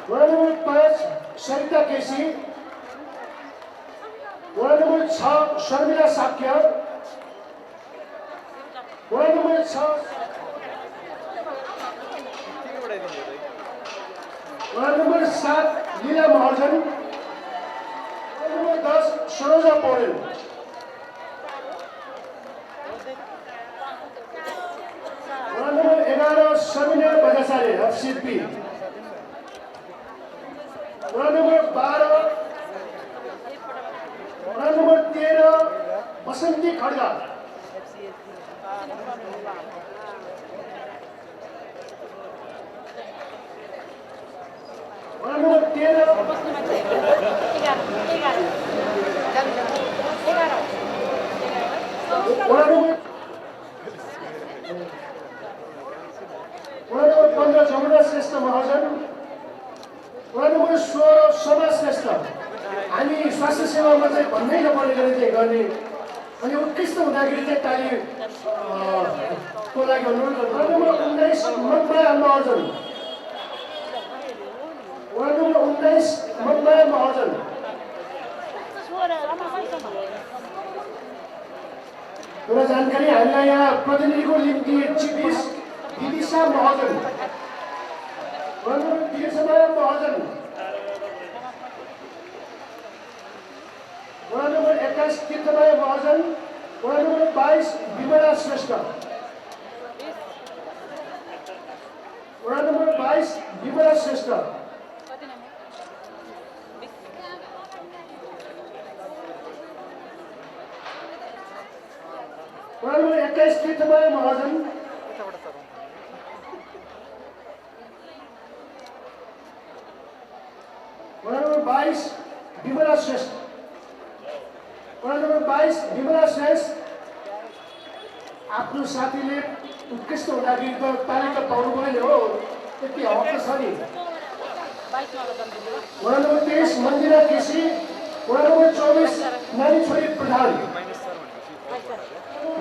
Speaker 7: वडा नम्बर 5 सरिता केसी वडा नम्बर 6 शर्मिला साक्य वडा नम्बर 6 वडा नम्बर 7 लीला महर्जन वडा नम्बर 10 सरोजा पौडेल वडा नम्बर 11 समिना बजासाले एफसीपी वडा नम्बर 12 वडा नम्बर 13 बसन्ती खड्गा वडा नम्बर वडा नम्बर 15 जमुना श्रेष्ठ महाजन, वडा नम्बर 16 शोभा श्रेष्ठ। हामी स्वास्थ्य सेवामा चाहिँ भन्नै नपर्ने गरी चाहिँ गर्ने अनि उत्कृष्ट हुँदाखेरि चाहिँ ताली को लागि अनुरोध गर्छु। वडा नम्बर 19 मनमाया महाजन, वडा नम्बर 19 मनमाया महाजन। एउटा जानकारी हामीलाई यहाँ प्रतिनिधिको निम्ति चिपिस दिदिसा महाजन, वडा नम्बर 30 महाजन, वडा नम्बर 21 तीर्थमाया महाजन, वडा नम्बर 22 विमला श्रेष्ठ, वडा नम्बर 22 विमला श्रेष्ठ। वडा नम्बर 21 तीर्थमाया महाजन, वडा नम्बर 22 विमला श्रेष्ठ, वडा नम्बर 22 विमला श्रेष्ठ। आफ्नो साथीले उत्कृष्ट हुँदाखेरि त ताली त पाउनुभयो हो, त्यति हक छ नि। वडा नम्बर 23 मन्दिरा केसी, वडा नम्बर 24 नानी छोरी प्रधान,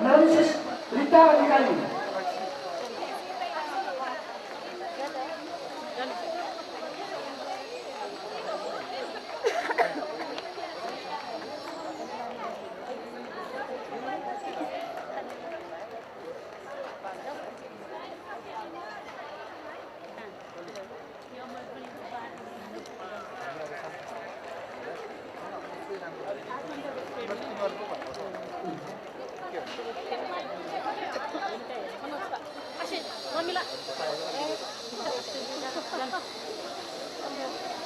Speaker 7: नानी छोरी रिता अधिकारी।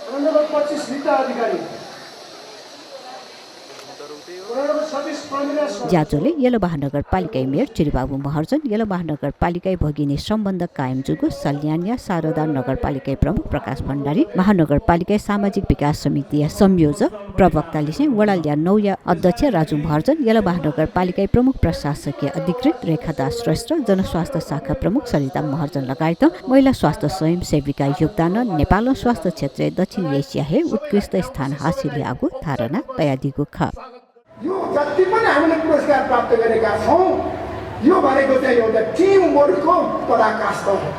Speaker 7: वडा नम्बर 25 रिता अधिकारी, वडा नम्बर 26 प्रमिला
Speaker 1: ज्याजोले यलो महानगरपालिका मेयर चिरबाबु महर्जन, यलो महानगरपालिका भगिनी सम्बन्ध कायम जुगु सल्यान्या शारदा नगरपालिका प्रमुख प्रकाश भण्डारी, महानगरपालिका सामाजिक विकास समिति संयोजक प्रवक्ता लिसे वडालिया नौया अध्यक्ष राजु महर्जन, यलो महानगरपालिका प्रमुख प्रशासकीय अधिकृत रेखादास श्रेष्ठ, जनस्वास्थ्य शाखा प्रमुख सरिता महर्जन लगायत महिला स्वास्थ्य स्वयंसेविका योगदान नेपाल स्वास्थ्य क्षेत्र दक्षिण एसिया हे उत्कृष्ट स्थान हासिल आगो धारणा तयारीको ख।
Speaker 7: यो जति पनि हामीले पुरस्कार प्राप्त गरेका छौँ, यो भनेको चाहिँ एउटा टिम वर्कको पराकाष्ठा हो।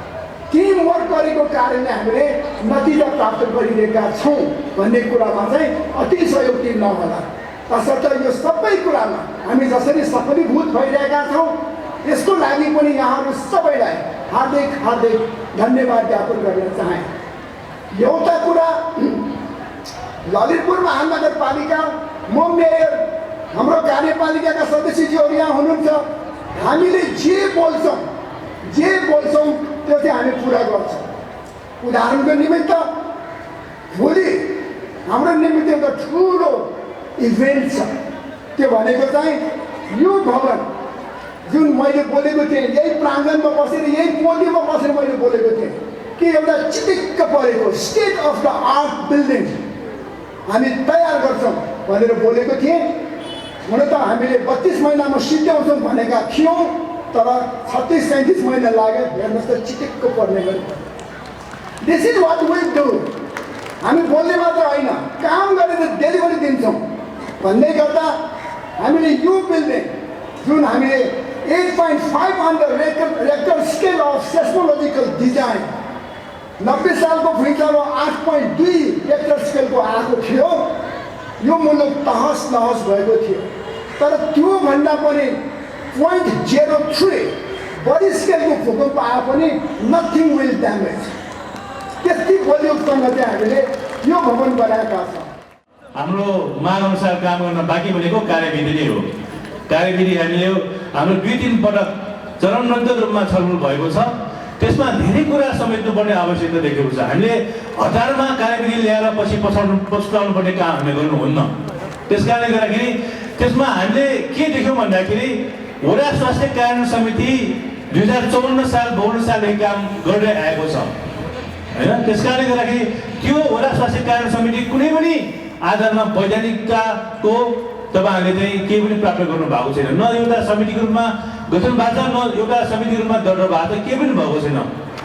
Speaker 7: टिम वर्क गरेको कारणले हामीले नतिजा प्राप्त गरिरहेका छौँ भन्ने कुरामा चाहिँ अतिशयोक्ति नहोला। तसर्थ यो सबै कुरामा हामी जसरी सफलीभूत भइरहेका छौँ, यसको लागि पनि यहाँहरू सबैलाई हार्दिक हार्दिक धन्यवाद ज्ञापन गर्न चाहे। एउटा कुरा, ललितपुर महानगरपालिका, म मेयर, हाम्रो कार्यपालिकाका सदस्यज्यूहरू यहाँ हुनुहुन्छ, हामीले जे बोल्छौँ त्यो चाहिँ हामी पुरा गर्छौँ। उदाहरणको निमित्त भोलि हाम्रो निमित्त एउटा ठुलो इभेन्ट छ, त्यो भनेको चाहिँ यो भवन जुन मैले बोलेको थिएँ, यही प्राङ्गणमा बसेर यही पोडियममा बसेर मैले बोलेको थिएँ कि एउटा चिटिक्क परेको state of the art building हामी तयार गर्छौँ भनेर बोलेको थिएँ। हुन त हामीले 32 महिनामा सिद्ध्याउँछौँ भनेका थियौँ, तर 36-37 महिना लाग्यो। हेर्नुहोस् त चिटिक्क पर्ने गरी। This is what we do. हामी बोल्ने मात्र होइन, काम गरेर डेलिभरी दिन्छौँ भन्दै गर्दा हामीले यो बिल्डिङ जुन हामीले 8.5 under Richter scale of seismological design 90 सालको भुइँचालो 8.2 रेक्टर स्केलको आएको थियो। यो मुलुक तहस नहस भएको थियो, तर त्योभन्दा पनि 0.03 बढी स्केलको भूकम्प आए पनि नथिङ विल ड्यामेज। त्यति बलियोसँग चाहिँ हामीले यो भवन बनाएका छौँ।
Speaker 9: हाम्रो मागअनुसार काम गर्न बाँकी भनेको कार्यविधि नै हो। कार्यविधि हामीले हाम्रो 2-3 पटक चरणबद्ध रूपमा छलफल भएको छ, त्यसमा धेरै कुरा समेट्नुपर्ने आवश्यकता देखेको छ। हामीले हतारमा कार्यविधि ल्याएर पछि पछुताउनु पर्ने काम हामीले गर्नुहुन्न। त्यस कारणले गर्दाखेरि त्यसमा हामीले के देख्यौँ भन्दाखेरि वडा स्वास्थ्य कार्यान्वयन समिति 2054 साल 52 सालदेखि काम गर्दै आएको छ होइन। त्यस कारणले गर्दाखेरि त्यो वडा स्वास्थ्य स्वास्थ्य कार्य समिति कुनै पनि आधारमा वैधानिकताको तपाईँहरूले चाहिँ केही पनि प्राप्त गर्नु भएको छैन। न एउटा समितिको रूपमा गठन भएको छ, न एउटा समितिको रूपमा दर्ता भएको छ, केही पनि भएको छैन।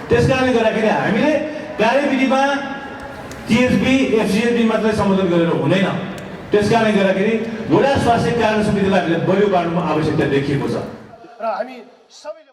Speaker 9: त्यस कारणले गर्दाखेरि हामीले कार्यविधिमा टिएचबी एफसिएचबी मात्रै सम्बोधन गरेर हुँदैन। त्यस कारणले गर्दाखेरि वडा स्वास्थ्य कार्य समितिलाई हामीले बलियो पार्नु आवश्यकता देखिएको छ
Speaker 2: र हामी सबैले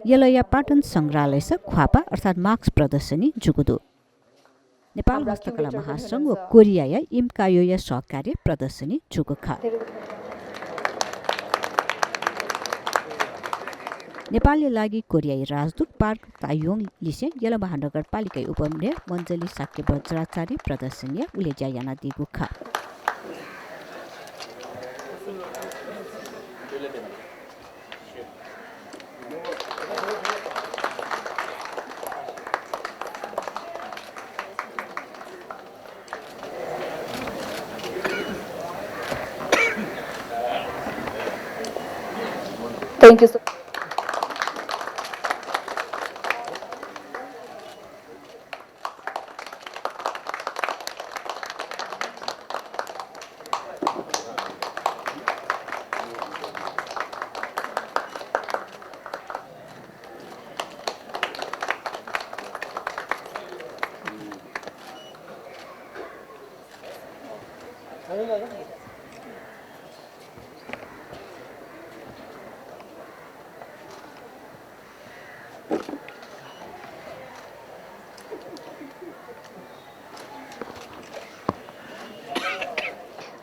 Speaker 1: यलया पाटन संग्रहालय स ख्वापा अर्थात् मार्क्स प्रदर्शनी जुगुदो नेपाल हस्तकला महासङ्घ व कोरियाया इम्कायोया सहकार्य प्रदर्शनी जुगुखा नेपालले लागि कोरियाई राजदूत पार्क तायोङ लिसे यला महानगरपालिका उपमेयर मञ्जली साक्य वज्राचार्य प्रदर्शनी उलेज्या याना दिगुखा
Speaker 10: Thank you so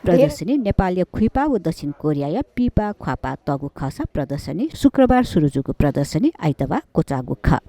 Speaker 1: प्रदर्शनी नेपालीय खुइपा व दक्षिण कोरियाया पिपा ख्वापा तगु खसा प्रदर्शनी शुक्रबार सुरुजुको प्रदर्शनी आइतबार कोचागु ख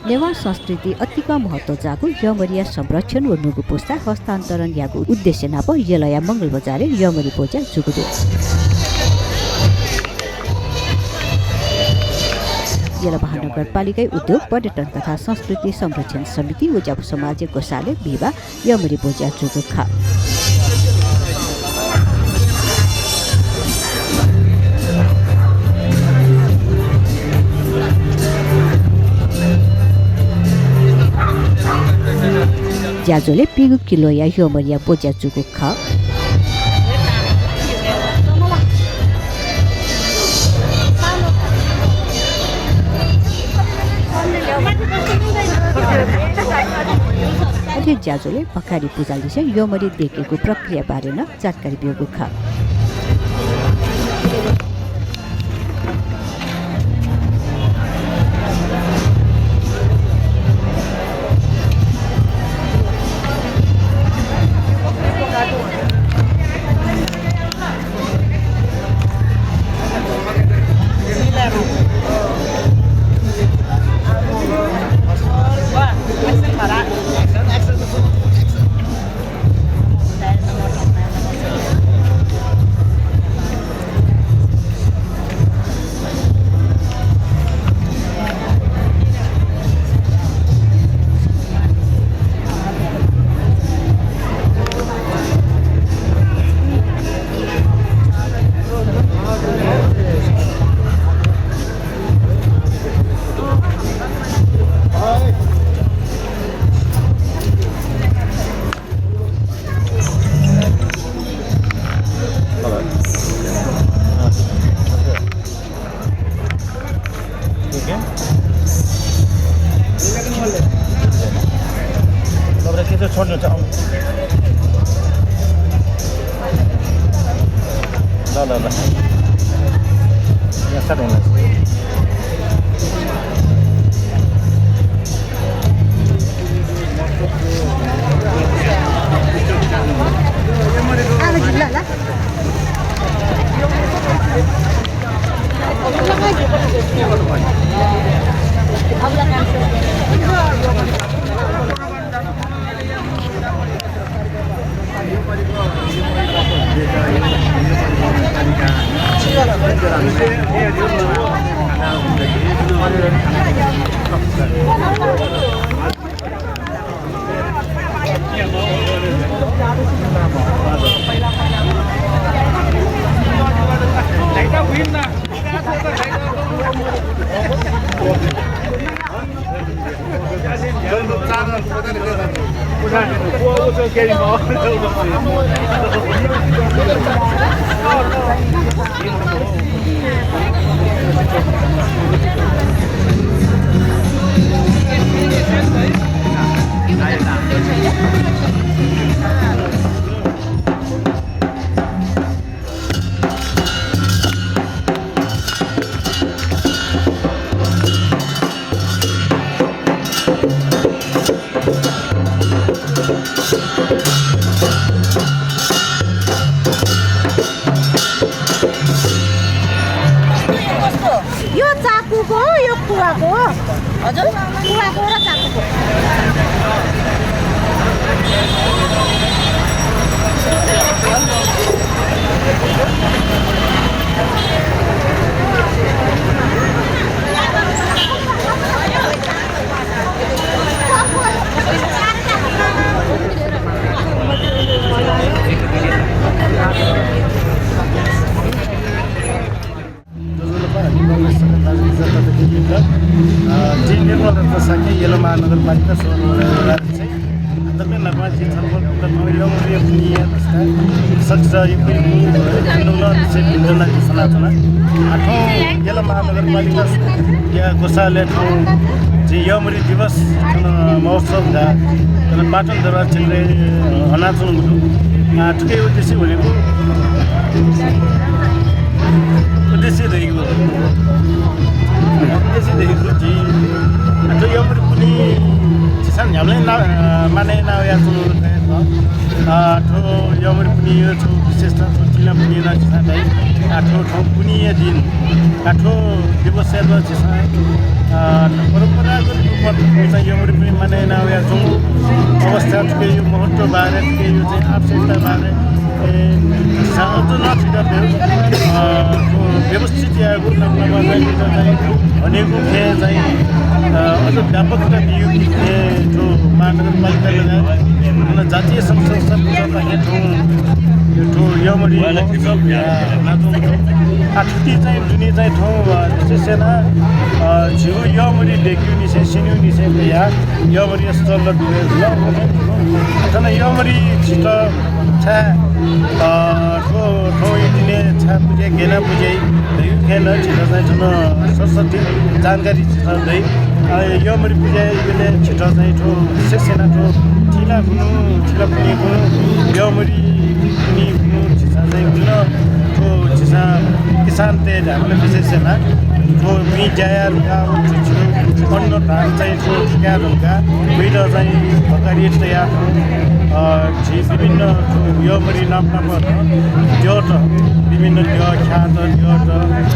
Speaker 1: नेवार संस्कृति अतिक महत्व जागु यमरिया संरक्षण व नुगु पुस्ता हस्तान्तरण यागु उद्देश्य नाप यलया मंगल बजारे यमरी पूजा जुगुदु यला महानगरपालिका उद्योग पर्यटन तथा संस्कृति संरक्षण समिति व जाप समाज कोषाले बिवा यमरी पूजा जुगु खा ज्याजोले पिगु किलो या यमरिया पूजा जुगु खा अझै ज्याजोले पखारी पूजा लिसे यमरी देखेको प्रक्रिया बारे न जानकारी दिएको खा
Speaker 2: छोड्नु छ ल यहाँ स्टार्ट हुन
Speaker 8: हजुर कुवाको र चाकुको
Speaker 2: जी निर्मल साके येलो महानगरपालिका सहर चाहिँ तपाईँ लगायत छलफल यमरिया पुनिया सक्छ योजना सनातना आठौँ येलो महानगरपालिका या गोसाले ठाउँ चाहिँ यमरी दिवस महोत्सव दा पाटन दरबार क्षेत्र अनाचन गुटु ठुकै उद्देश्य भनेको उद्देश्यदेखिको चाहिँ यमरी पुनि चिसान हामीले माने नयाँ ठो यमरी पनि यो ठो विशेषता ठो चिला पनि नचिसा नै ठो ठो पनि दिन ठो व्यवसाय नचिसा परम्परागत रूपमा चाहिँ यमरी पनि माने नआया छौँ अवस्था ठुकै यो महत्त्व बारे ठुकै यो चाहिँ आवश्यकता बारे अझ नछिटा व्यवस्थित याको नाममा चाहिँ भनेको खे चाहिँ अझ व्यापकता दियो कि जो महानगरपालिका लगायत जातीय संसद ठो यमरी ठुटी चाहिँ जुनी चाहिँ ठाउँ विशेषना झिउ यमरी डेक्यु निसे सिन्यु निसे या यमरी स्थल यमरी छिट छा ठो दिने छा पुजे गेना पुजे यो खेल छिट चाहिँ ठुलो सरस्वती जानकारी छिटाउँदै यमरी पुजे यसले छिट चाहिँ ठो विशेषना ठो ठिला गुनु ठिला पनि गुनु यमरी पनि गुनु छिसा चाहिँ गुनु ठो छिसा किसान तेज हामीले विशेषना ठो मी जाया रुका अन्न धान चाहिँ ठो ठिका रुका विड चाहिँ भकारी तयार झी विभिन्न यमरी नाम ज्योट विभिन्न त्यो ख्यात ज्योट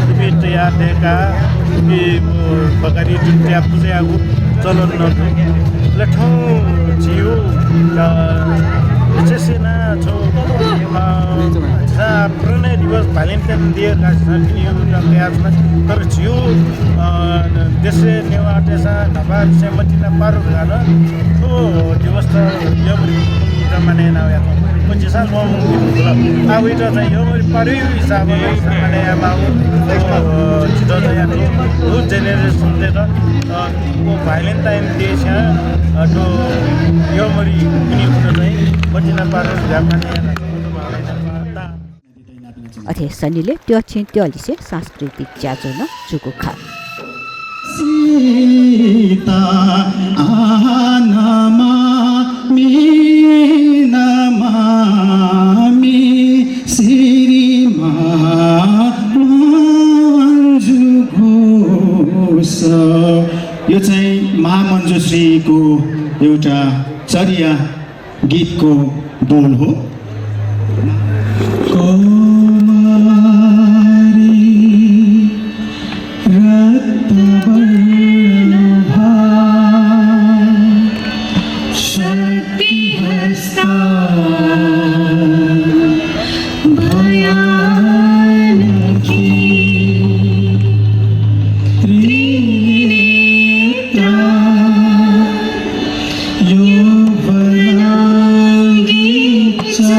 Speaker 2: विभिन्न तयार देखा भकारी त्यहाँ पूजाको चलन नले ठाउँ झिउ विशेषना छौ पुरानै दिवस भ्यालेन्टाइन डे राख्छन् तर झिउ देशे नेवा देशा ढाबा सेमतिना पारो गान ठो दिवस त यमरी माने नआया पछि साल अब इटा चाहिँ यमरी पारै हिसाबले माने माउ छिटो चाहिँ यो जेनेरेसनले त भ्यालेन्टाइन डे छ तो यमरी पनि चाहिँ बचिना पारो माने
Speaker 1: अथे सनीले त्यो छिन त्यो लिसे सांस्कृतिक ज्याजोन जुको खा
Speaker 5: सीता आनमा मीनमा मी श्रीमा मञ्जु घोष यो चाहिँ महामञ्जुश्रीको एउटा चर्या गीतको बोल हो।
Speaker 10: Yo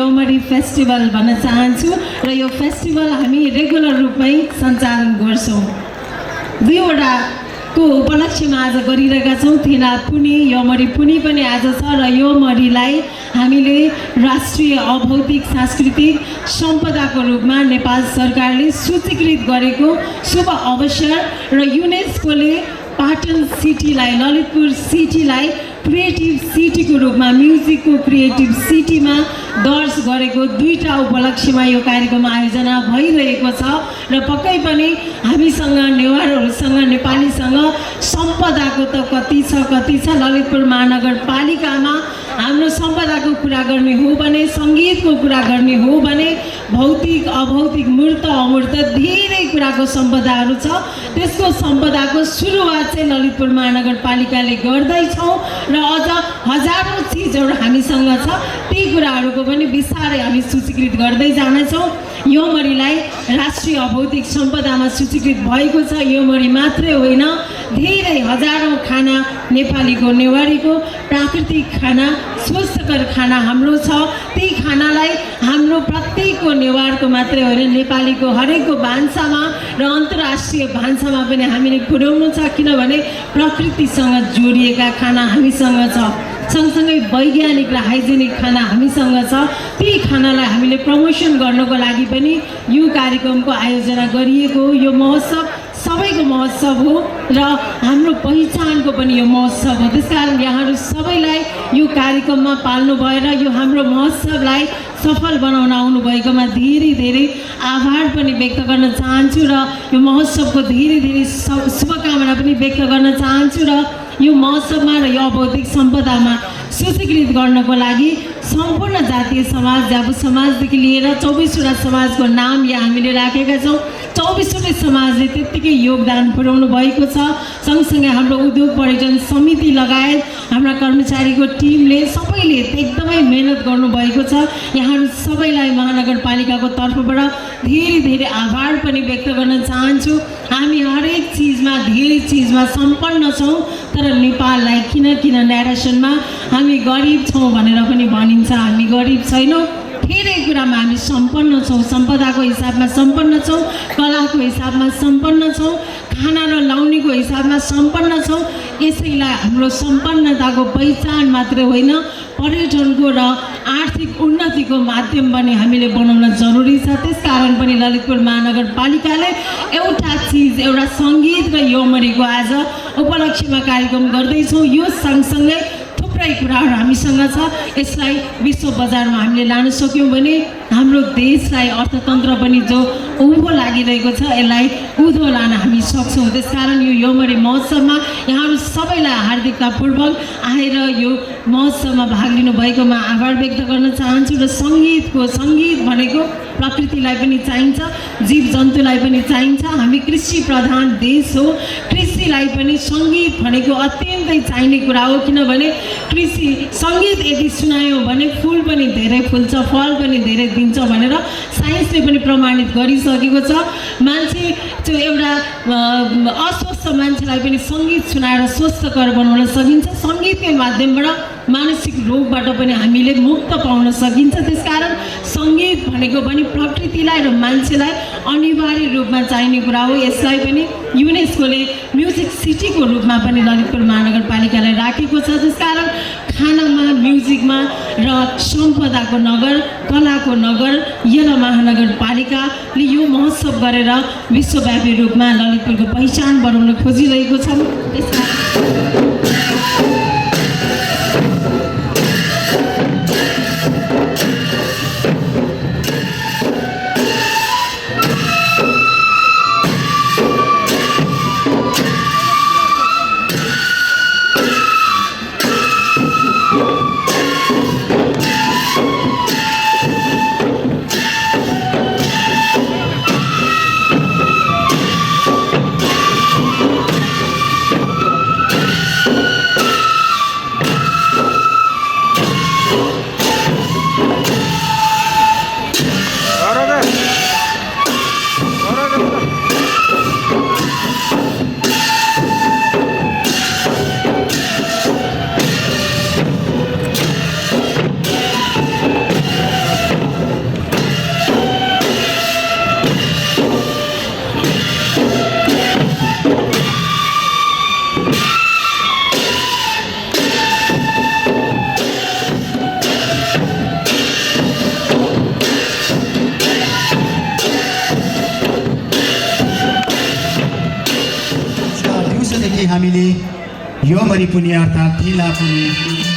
Speaker 4: योमरी फेस्टिभल भन्न चाहन्छु र यो फेस्टिभल हामी रेगुलर रूपमै सञ्चालन गर्छौँ। दुईवटाको उपलक्ष्यमा आज गरिरहेका छौँ। थिना पुनी योमरी पुनी पनि आज छ र योमरीलाई हामीले राष्ट्रिय अभौतिक सांस्कृतिक सम्पदाको रूपमा नेपाल सरकारले सूचीकृत गरेको शुभ अवसर र युनेस्कोले पाटन सिटीलाई ललितपुर सिटीलाई क्रिएटिभ सिटीको रूपमा म्युजिकको क्रिएटिभ सिटीमा दर्ज गरेको दुईटा उपलक्ष्यमा यो कार्यक्रम आयोजना भइरहेको छ र पक्कै पनि हामीसँग नेवारहरूसँग नेपालीसँग सम्पदाको त कति छ ललितपुर महानगरपालिकामा हाम्रो सम्पदाको कुरा गर्ने हो भने सङ्गीतको कुरा गर्ने हो भने भौतिक अभौतिक मूर्त अमूर्त धेरै कुराको सम्पदाहरू छ। त्यसको सम्पदाको सुरुवात चाहिँ ललितपुर महानगरपालिकाले गर्दैछौँ र अझ हजारौँ चिजहरू हामीसँग छ। ती कुराहरूको पनि बिस्तारै हामी सूचीकृत गर्दै जानेछौँ। योमरीलाई राष्ट्रिय अभौतिक सम्पदामा सूचीकृत भएको छ। योमरी मात्रै होइन, धेरै हजारौँ खाना नेपालीको नेवारीको प्राकृतिक खाना स्वस्थकर खाना हाम्रो छ। ती खानालाई हाम्रो प्रत्येकको नेवारको मात्रै होइन, नेपालीको हरेकको भान्सामा र अन्तर्राष्ट्रिय भान्सामा पनि हामीले पुर्याउनु छ, किनभने प्रकृतिसँग जोडिएका खाना हामीसँग छ। सँगसँगै वैज्ञानिक र हाइजेनिक खाना हामीसँग छ। ती खानालाई हामीले प्रमोसन गर्नको लागि पनि यो कार्यक्रमको आयोजना गरिएको हो। यो महोत्सव सबैको महोत्सव हो र हाम्रो पहिचानको पनि यो महोत्सव हो। त्यसकारण यहाँहरू सबैलाई यो कार्यक्रममा पाल्नु भएर यो हाम्रो महोत्सवलाई सफल बनाउन आउनुभएकोमा धेरै धेरै आभार पनि व्यक्त गर्न चाहन्छु र यो महोत्सवको धेरै धेरै शुभकामना पनि व्यक्त गर्न चाहन्छु र यो महोत्सवमा र यो अभौतिक सम्पदामा सूचीकृत गर्नको लागि सम्पूर्ण जातीय समाज जाबु समाजदेखि लिएर 24वटा समाजको नाम यहाँ हामीले राखेका छौँ। 24वटै समाजले त्यत्तिकै योगदान पुर्याउनु भएको छ। सँगसँगै हाम्रो उद्योग पर्यटन समिति लगायत हाम्रा कर्मचारीको टिमले सबैले एकदमै मेहनत गर्नुभएको छ। यहाँहरू सबैलाई महानगरपालिकाको तर्फबाट धेरै धेरै आभार पनि व्यक्त गर्न चाहन्छु। हामी हरेक चिजमा धेरै चिजमा सम्पन्न छौँ, तर नेपाललाई किन न्यारेसनमा हामी गरिब छौँ भनेर पनि भनिन्छ। हामी गरिब छैनौँ, धेरै कुरामा हामी सम्पन्न छौँ। सम्पदाको हिसाबमा सम्पन्न छौँ, कलाको हिसाबमा सम्पन्न छौँ, खाना र लाउनेको हिसाबमा सम्पन्न छौँ। यसैलाई हाम्रो सम्पन्नताको पहिचान मात्र होइन, पर्यटनको र आर्थिक उन्नतिको माध्यम पनि हामीले बनाउन जरुरी छ। त्यसकारण पनि ललितपुर महानगरपालिकाले एउटा सङ्गीत र योमरीको आज उपलक्ष्यमा कार्यक्रम गर्दैछौँ। यो सँगसँगै थुप्रै कुराहरू हामीसँग छ। यसलाई विश्व बजारमा हामीले लान सक्यौँ भने हाम्रो देशलाई अर्थतन्त्र पनि जो उँभो लागिरहेको छ यसलाई उँधो लान हामी सक्छौँ। त्यसकारण यो योमरी महोत्सवमा यहाँहरू सबैलाई हार्दिकतापूर्वक आएर यो महोत्सवमा भाग लिनुभएकोमा आभार व्यक्त गर्न चाहन्छु। र सङ्गीत भनेको प्रकृतिलाई पनि चाहिन्छ, जीव जन्तुलाई पनि चाहिन्छ। हामी कृषि प्रधान देश हो, कृषिलाई पनि सङ्गीत भनेको अत्यन्तै चाहिने कुरा हो। किनभने सङ्गीत यदि सुनायो भने फुल पनि धेरै फुल्छ, फल पनि धेरै दिन्छ भनेर साइन्सले पनि प्रमाणित गरिसकेको छ। मान्छे त्यो एउटा अस्वस्थ मान्छेलाई पनि सङ्गीत सुनाएर स्वस्थकर बनाउन सकिन्छ। सङ्गीतकै माध्यमबाट मानसिक रोगबाट पनि हामीले मुक्त पाउन सकिन्छ। त्यसकारण सङ्गीत भनेको पनि प्रकृतिलाई र मान्छेलाई अनिवार्य रूपमा चाहिने कुरा हो। यसलाई पनि युनेस्कोले म्युजिक सिटीको रूपमा पनि ललितपुर महानगरपालिकालाई राखेको छ। त्यसकारण खानामा, म्युजिकमा र सम्पदाको नगर, कलाको नगर यला महानगरपालिकाले यो महोत्सव गरेर विश्वव्यापी रूपमा ललितपुरको पहिचान बनाउन खोजिरहेको छ।
Speaker 3: यो मरिपुनी अर्थात् थिला पुनी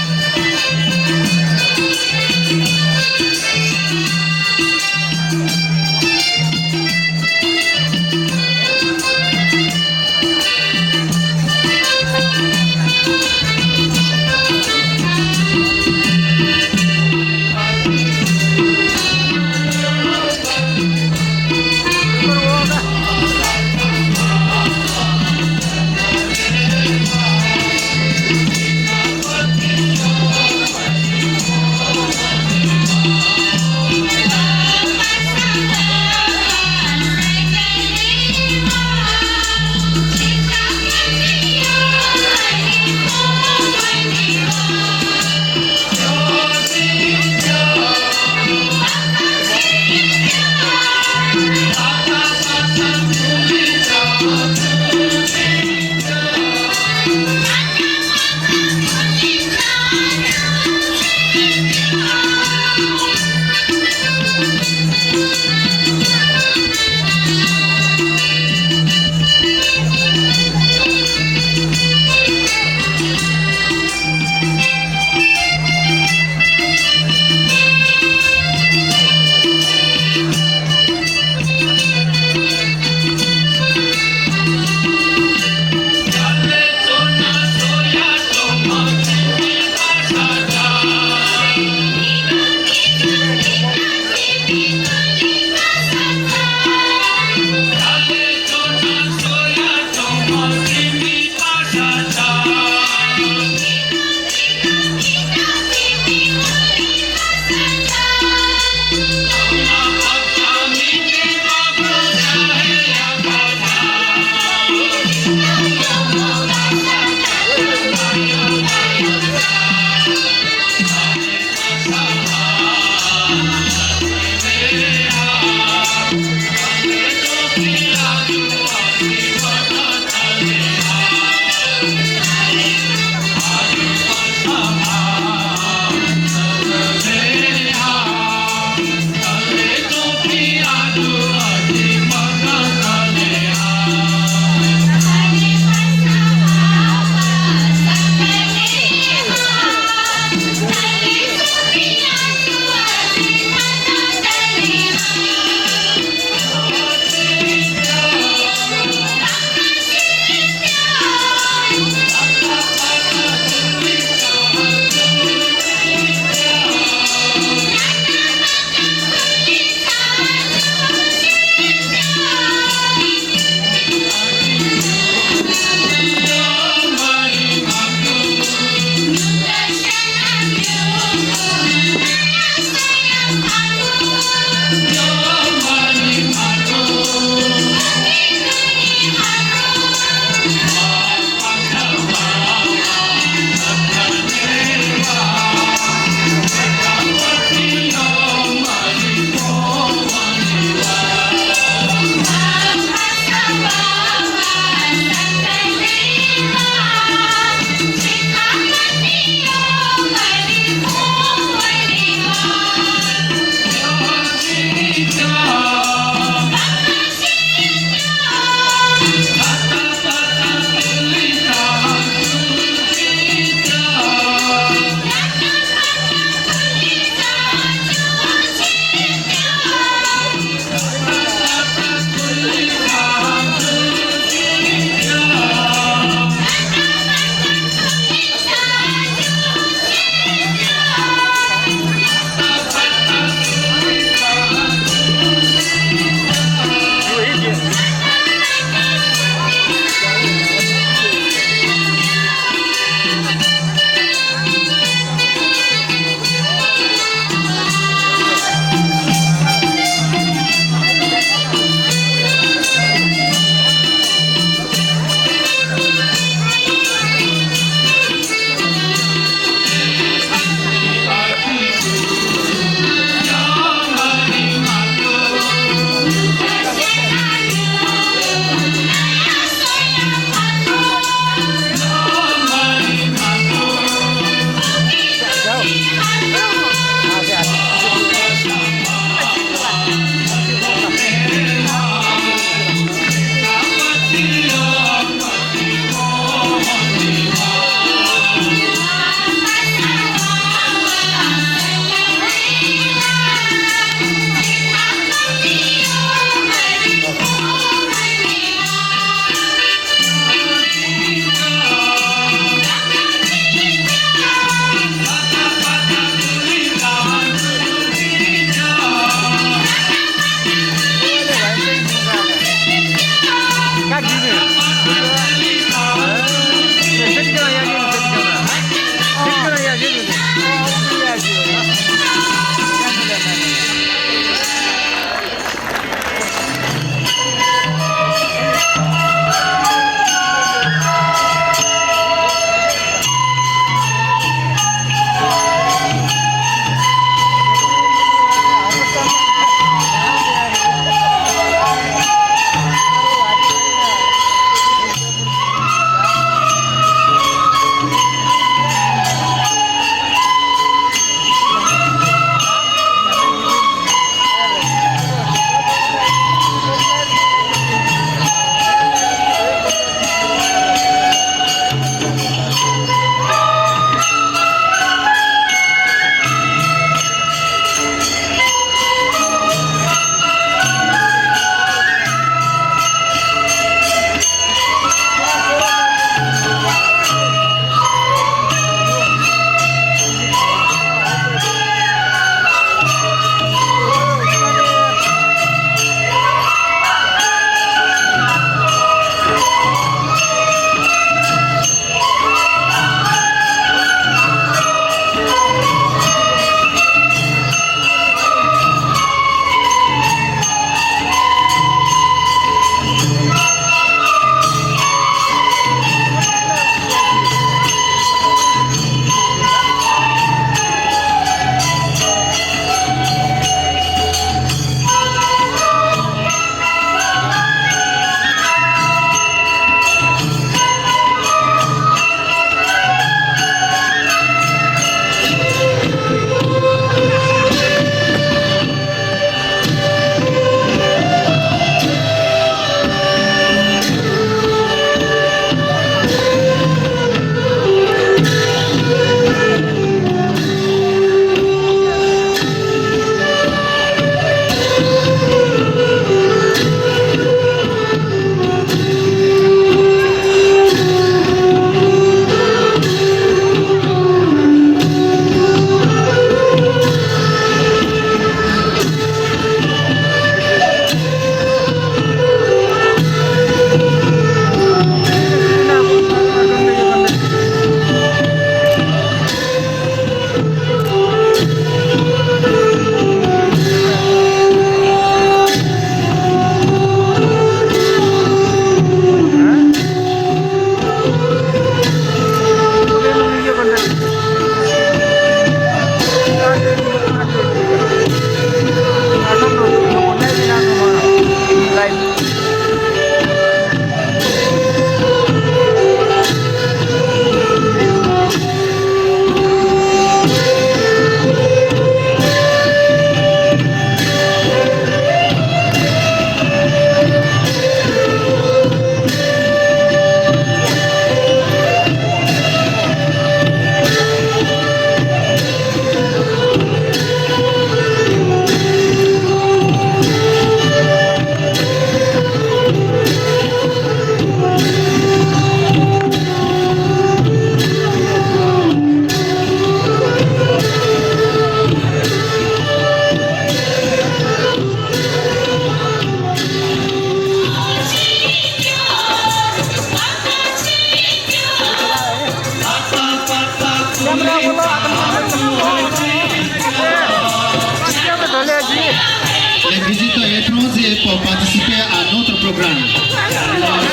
Speaker 5: pour participer à notre programme.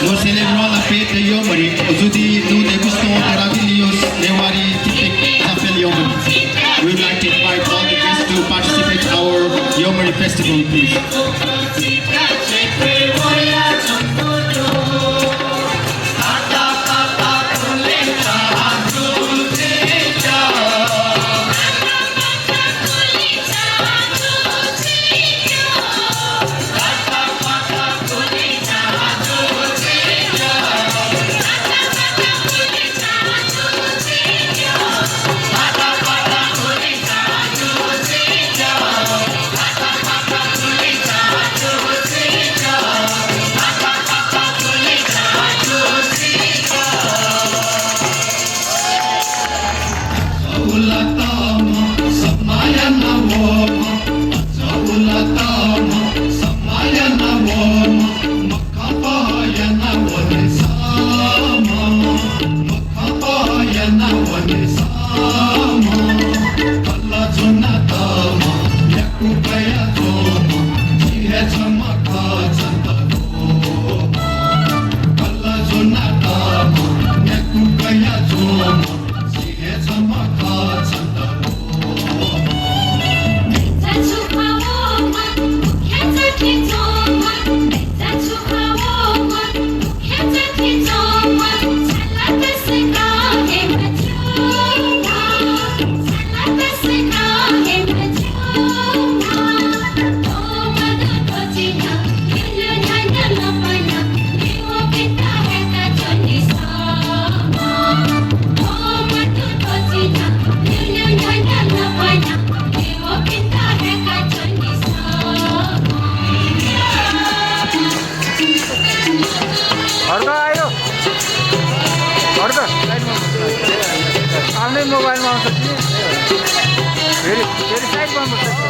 Speaker 5: Nous célébrons la fête de Yomari. Aujourd'hui, nous dégustons des ravilios Newari typiques d'Apel Yomari. We would like to invite all the guests to participate in our Yomari festival, please.
Speaker 6: मोबाइलमा आउँछ कि फेरि side गर्नुपर्छ